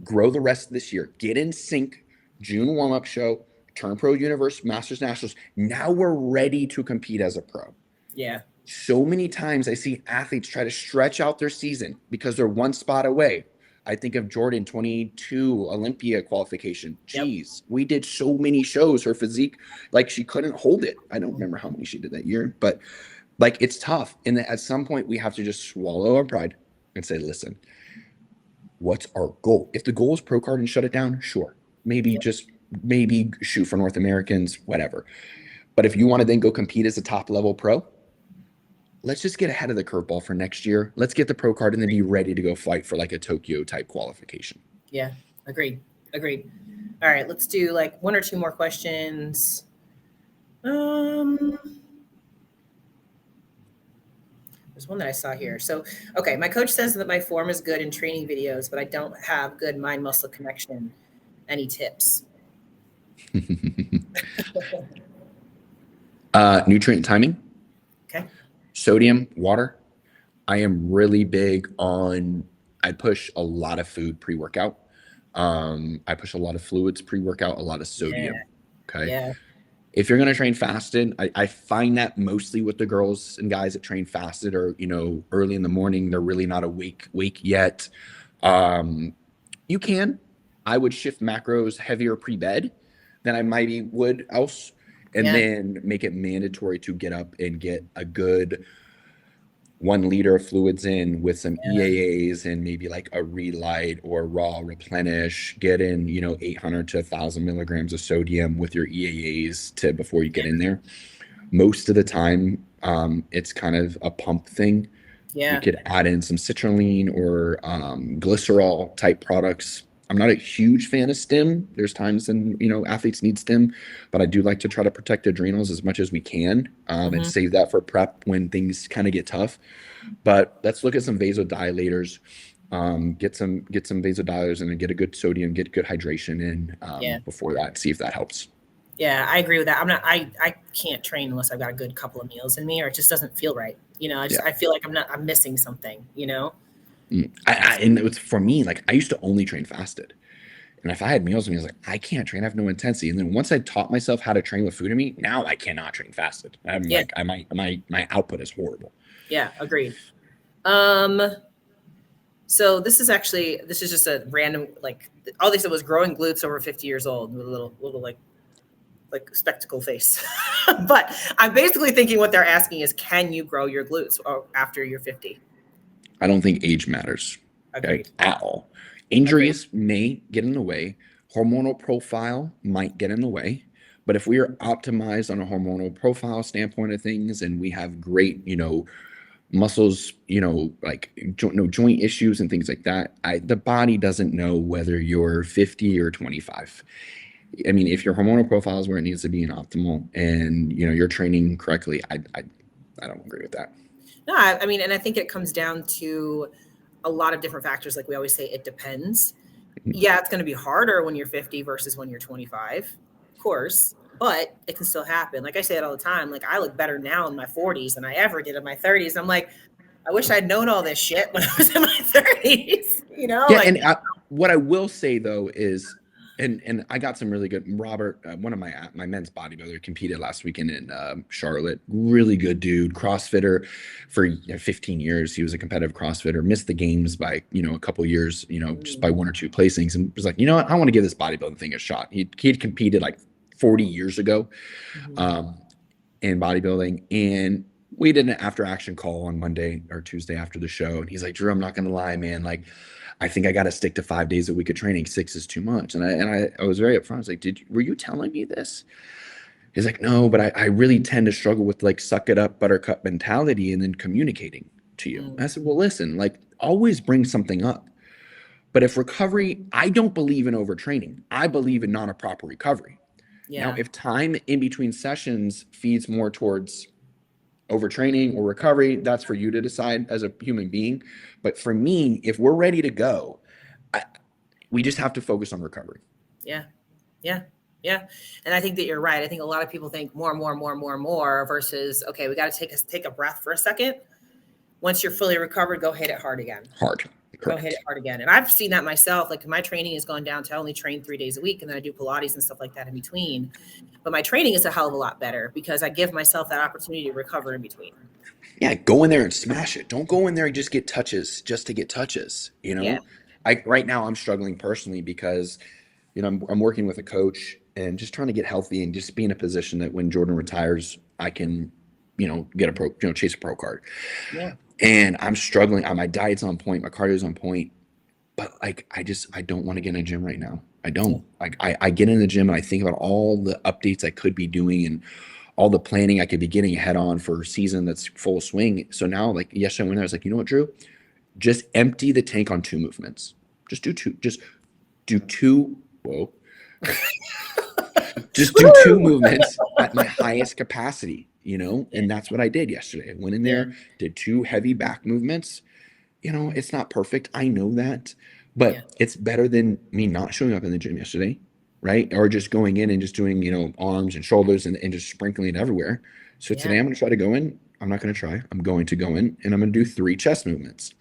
B: grow the rest of this year, get in sync, June warm-up show, turn pro universe, masters, nationals. Now we're ready to compete as a pro.
A: Yeah.
B: So many times I see athletes try to stretch out their season because they're one spot away. I think of Jordan 22 Olympia qualification. Jeez, we did so many shows. Her physique, like she couldn't hold it. I don't remember how many she did that year, but like it's tough. And at some point we have to just swallow our pride and say, listen, what's our goal? If the goal is pro card and shut it down, sure. Maybe maybe shoot for North Americans, whatever. But if you want to then go compete as a top level pro, let's just get ahead of the curveball for next year. Let's get the pro card and then be ready to go fight for like a Tokyo type qualification.
A: Yeah, agreed. All right, let's do like one or two more questions. There's one that I saw here. So, okay, my coach says that my form is good in training videos, but I don't have good mind muscle connection. Any tips?
B: Nutrient timing.
A: Okay.
B: Sodium, water. I am really big on, I push a lot of food pre-workout. I push a lot of fluids pre-workout, a lot of sodium. Okay.
A: Yeah.
B: If you're going to train fasted, I find that mostly with the girls and guys that train fasted or, early in the morning, they're really not awake yet. You can. I would shift macros heavier pre-bed than I would else, and then make it mandatory to get up and get a good 1 liter of fluids in with some EAAs and maybe like a relight or raw replenish, get in, 800 to 1,000 milligrams of sodium with your EAAs before you get in there. Most of the time, it's kind of a pump thing.
A: Yeah.
B: You could add in some citrulline or glycerol type products. I'm not a huge fan of stim. There's times when, athletes need stim, but I do like to try to protect adrenals as much as we can and save that for prep when things kind of get tough. But let's look at some vasodilators, get some vasodilators and then get a good sodium, get good hydration in before that, see if that helps.
A: Yeah, I agree with that. I can't train unless I've got a good couple of meals in me or it just doesn't feel right. I feel like I'm missing something,
B: And it's for me, like I used to only train fasted. And if I had meals in me, I was like, I can't train. I have no intensity. And then once I taught myself how to train with food in me, now I cannot train fasted. Like, my output is horrible.
A: Yeah, agreed. So this is just a random, like all they said was growing glutes over 50 years old with a little like spectacle face. But I'm basically thinking what they're asking is, can you grow your glutes after you're 50?
B: I don't think age matters at all. Injuries may get in the way. Hormonal profile might get in the way. But if we are optimized on a hormonal profile standpoint of things and we have great, muscles, like joint issues and things like that, the body doesn't know whether you're 50 or 25. I mean, if your hormonal profile is where it needs to be and optimal and, you're training correctly, I don't agree with that.
A: No, I mean, and I think it comes down to a lot of different factors. Like we always say, it depends. Yeah, it's going to be harder when you're 50 versus when you're 25, of course, but it can still happen. Like I say it all the time. Like I look better now in my 40s than I ever did in my 30s. I'm like, I wish I'd known all this shit when I was in my 30s,
B: Yeah, what I will say though is, and I got some really good. Robert, one of my men's bodybuilder, competed last weekend in Charlotte. Really good dude, CrossFitter for 15 years. He was a competitive CrossFitter. Missed the games by a couple years, just by 1 or 2 placings, and was like, you know what, I want to give this bodybuilding thing a shot. He'd competed like 40 years ago in bodybuilding, and we did an after action call on Monday or Tuesday after the show, and he's like, Drew, I'm not gonna lie, man, like I think I got to stick to 5 days a week of training. 6 is too much. And I was very upfront. I was like, were you telling me this? He's like, no, but I really tend to struggle with like suck it up, buttercup mentality and then communicating to you. I said, well, listen, like always bring something up. But if recovery, I don't believe in overtraining. I believe in not a proper recovery. Yeah. Now, if time in between sessions feeds more towards overtraining or recovery, that's for you to decide as a human being. But for me, if we're ready to go, we just have to focus on recovery.
A: Yeah. Yeah. And I think that you're right. I think a lot of people think more versus, okay, we got to take a breath for a second. Once you're fully recovered, go hit it hard again.
B: Hard.
A: Go hit it hard again. And I've seen that myself. Like my training has gone down to I only train 3 days a week, and then I do Pilates and stuff like that in between. But my training is a hell of a lot better because I give myself that opportunity to recover in between.
B: Yeah, go in there and smash it. Don't go in there and just get touches just to get touches.
A: Yeah.
B: Right now I'm struggling personally because, I'm working with a coach and just trying to get healthy and just be in a position that when Jordan retires, I can, get a pro, chase a pro card.
A: Yeah.
B: And I'm struggling. My diet's on point, my cardio's on point, but like I don't want to get in a gym right now. I don't. Like I get in the gym and I think about all the updates I could be doing and all the planning I could be getting ahead on for a season that's full swing. So now, like yesterday, I went there, I was like, you know what, Drew? Just empty the tank on 2 movements. Just do 2. Just do 2. Whoa. Just do 2 movements at my highest capacity, and that's what I did yesterday. I went in there, did 2 heavy back movements. It's not perfect. I know that, but it's better than me not showing up in the gym yesterday, right? Or just going in and just doing, arms and shoulders and just sprinkling it everywhere. So today I'm going to try to go in. I'm not going to try. I'm going to go in and I'm going to do 3 chest movements.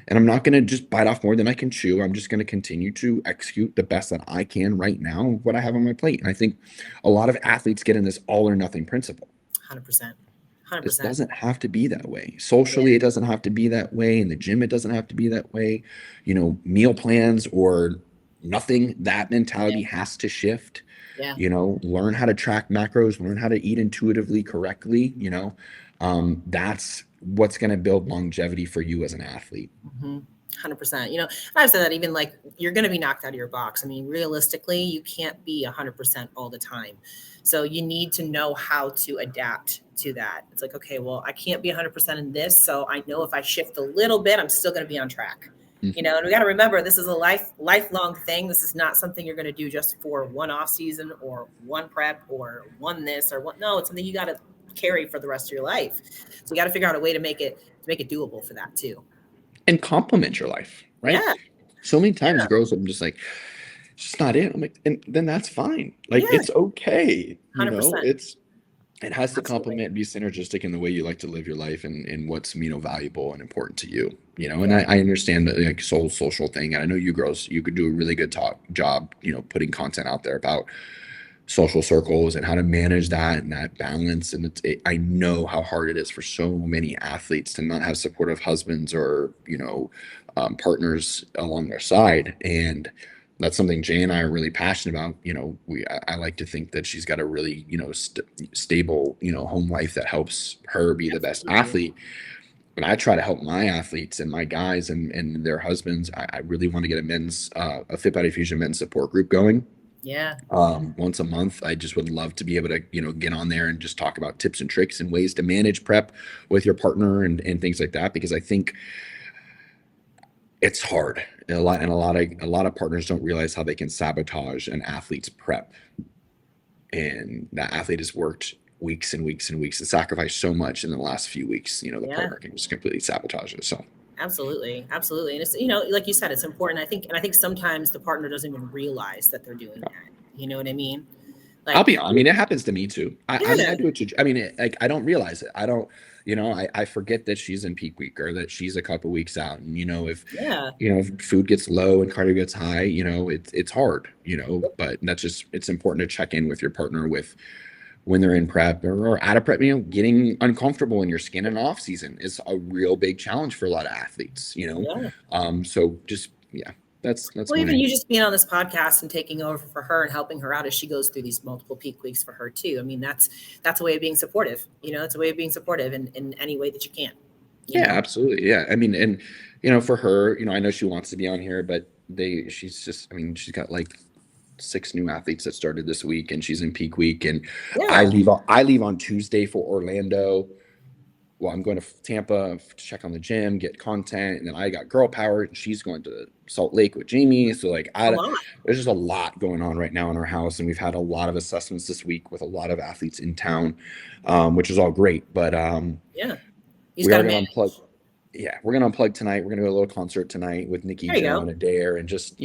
B: And I'm not going to just bite off more than I can chew. I'm just going to continue to execute the best that I can right now, what I have on my plate. And I think a lot of athletes get in this all or nothing principle.
A: 100%.
B: This doesn't have to be that way. Socially, it doesn't have to be that way. In the gym, it doesn't have to be that way. Meal plans or nothing, that mentality has to shift. Learn how to track macros, learn how to eat intuitively correctly. That's what's going to build longevity for you as an athlete.
A: 100%. I've said that even like you're going to be knocked out of your box. I mean, realistically, you can't be 100% all the time. So you need to know how to adapt to that. It's like, okay, well, I can't be 100% in this. So I know if I shift a little bit, I'm still going to be on track. And we got to remember, this is a lifelong thing. This is not something you're going to do just for one off season or one prep or one this or what. No, it's something you got to carry for the rest of your life. So you got to figure out a way to make it doable for that too. And
B: complement your life, right?
A: Yeah.
B: So many times girls, I'm just like, it's just not it. I'm like, and then that's fine. Like, it's okay.
A: 100%.
B: It has to complement and be synergistic in the way you like to live your life and what's, valuable and important to you, and I understand that like social thing. And I know you girls, you could do a really good job, putting content out there about social circles and how to manage that and that balance. And I know how hard it is for so many athletes to not have supportive husbands or, partners along their side. And that's something Jay and I are really passionate about. I like to think that she's got a really, stable, home life that helps her be the best athlete. But I try to help my athletes and my guys and their husbands. I really want to get a Fit Body Fusion men's support group going. Once a month. I just would love to be able to, get on there and just talk about tips and tricks and ways to manage prep with your partner and things like that, because I think it's hard. A lot of partners don't realize how they can sabotage an athlete's prep. And that athlete has worked weeks and weeks and weeks and sacrificed so much in the last few weeks. The partner can just completely sabotage it. So
A: absolutely. And it's, like you said, it's important. I think sometimes the partner doesn't even realize that they're doing that. You know what I mean?
B: Like, it happens to me too. I do it too. I don't realize it. I don't, I forget that she's in peak week or that she's a couple weeks out. And, if food gets low and cardio gets high, it's hard, but that's just, it's important to check in with your partner when they're in prep or out of prep. Getting uncomfortable in your skin in off season is a real big challenge for a lot of athletes, so just, that's
A: even you just being on this podcast and taking over for her and helping her out as she goes through these multiple peak weeks for her too. I mean, that's a way of being supportive. It's a way of being supportive in any way that you can.
B: Absolutely. Yeah. I mean, and for her, I know she wants to be on here, but she's got like 6 new athletes that started this week and she's in peak week. And I leave on Tuesday for Orlando. Well, I'm going to Tampa to check on the gym, get content. And then I got girl power and she's going to Salt Lake with Jamie. So like, there's just a lot going on right now in our house. And we've had a lot of assessments this week with a lot of athletes in town, which is all great. But
A: we are
B: going to unplug. Yeah, we're gonna unplug tonight. We're gonna go to a little concert tonight with Nikki,
A: There you
B: Joe,
A: go.
B: and Adair, and just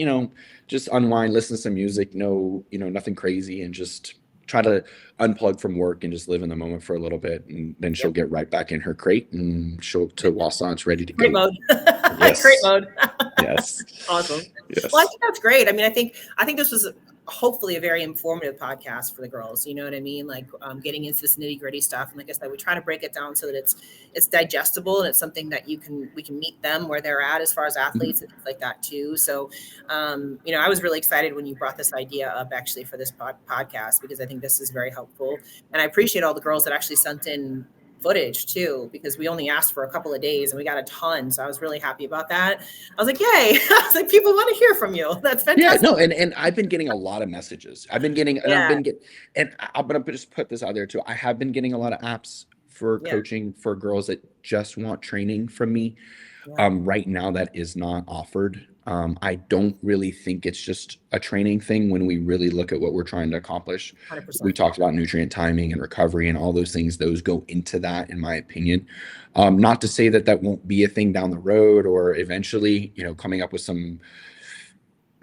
B: just unwind, listen to some music. No, nothing crazy, and just try to unplug from work and just live in the moment for a little bit, and then she'll
A: Yep.
B: get right back in her crate and she'll to Wassant's ready to
A: Great
B: go.
A: mode. Great
B: Yes,
A: mode.
B: yes,
A: Awesome. Well, I
B: yes.
A: think that's great. I mean, I think this was hopefully a very informative podcast for the girls. You know what I mean? Like getting into this nitty gritty stuff. And like I said, we try to break it down so that it's digestible and it's something that we can meet them where they're at as far as
B: Mhm.
A: athletes and things like that too. So, I was really excited when you brought this idea up actually for this podcast because I think this is very helpful. And I appreciate all the girls that actually sent in footage too because we only asked for a couple of days and we got a ton, so I was really happy about that. I was like, yay. I was like, people want to hear from you. That's
B: Yeah,
A: fantastic.
B: no, and I've been getting a lot of messages. I've been getting, and I've
A: Yeah.
B: been get, and I'm gonna just put this out there too. I have been getting a lot of apps for
A: Yeah.
B: coaching for girls that just want training from me.
A: Yeah.
B: Right now, that is not offered. I don't really think it's just a training thing when we really look at what we're trying to accomplish. We
A: 100%.
B: talked about nutrient timing and recovery and all those things. Those go into that, in my opinion. Not to say that that won't be a thing down the road or eventually, coming up with some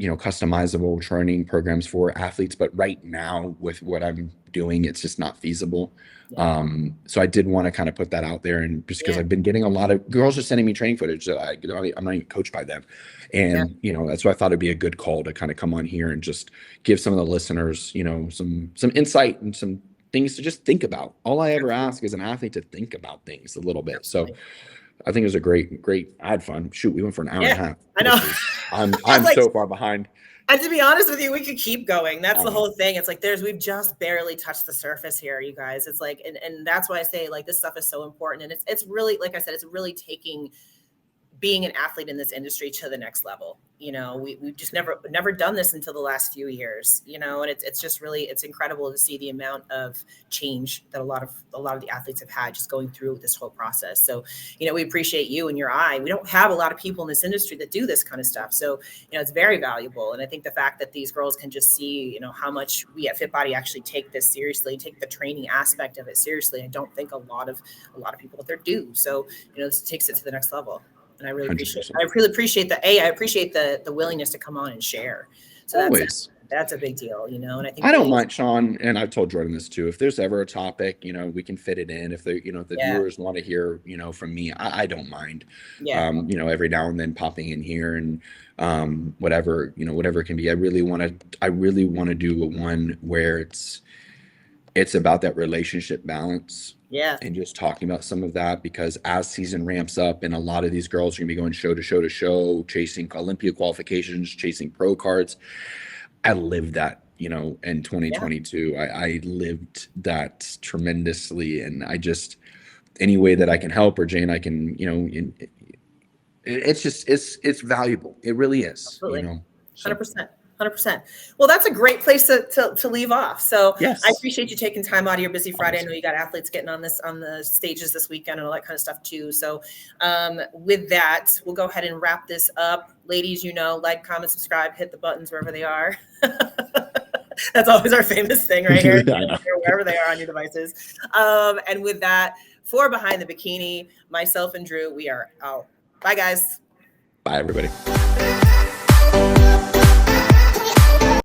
B: customizable training programs for athletes. But right now, with what I'm doing, it's just not feasible.
A: Yeah.
B: So I did want to kind of put that out there, and just because
A: Yeah.
B: I've been getting a lot of girls are sending me training footage that I'm not even coached by them,
A: Yeah.
B: and that's why I thought it'd be a good call to kind of come on here and just give some of the listeners, some insight and some things to just think about. All I ever ask is an athlete to think about things a little bit. So
A: Absolutely.
B: I think it was a great. I had fun. Shoot, we went for an hour and a
A: Yeah.
B: half,
A: I know.
B: which is I'm
A: I was
B: I'm
A: like,
B: so far behind.
A: and to be honest with you, we could keep going. That's
B: I
A: the
B: know.
A: whole thing. It's like we've just barely touched the surface here, you guys. It's like, and that's why I say like this stuff is so important. And it's really, like I said, it's really taking being an athlete in this industry to the next level. We've just never done this until the last few years, and it's just really, it's incredible to see the amount of change that a lot of the athletes have had just going through this whole process. So, we appreciate you and your eye. We don't have a lot of people in this industry that do this kind of stuff. So, it's very valuable. And I think the fact that these girls can just see, how much we at FitBody actually take this seriously, take the training aspect of it seriously. I don't think a lot of people out there do. So, this takes it to the next level. And I really appreciate
B: 100%.
A: I appreciate the willingness to come on and share. So
B: Always.
A: that's a big deal, and I think
B: I don't mind, Sean, and I've told Jordan this too. If there's ever a topic, we can fit it in. If the
A: yeah,
B: viewers want to hear, from me, I don't mind.
A: yeah,
B: Every now and then popping in here and whatever it can be. I really want to do one where it's about that relationship balance.
A: yeah,
B: And just talking about some of that, because as season ramps up and a lot of these girls are gonna be going show to show to show, chasing Olympia qualifications, chasing pro cards. I lived that, in 2022. I lived that tremendously. And I just, any way that I can help, or Jane, I can, it's just, it's valuable. It really is,
A: absolutely,
B: So
A: 100%. 100%. Well, that's a great place to leave off. So
B: yes,
A: I appreciate you taking time out of your busy Friday. I
B: always.
A: know you got athletes getting on the stages this weekend and all that kind of stuff too. So with that, we'll go ahead and wrap this up. Ladies, like, comment, subscribe, hit the buttons wherever they are. That's always our famous thing right here,
B: I know.
A: wherever they are on your devices. And with that, for Behind the Bikini, myself and Drew, we are out. Bye, guys.
B: Bye, everybody.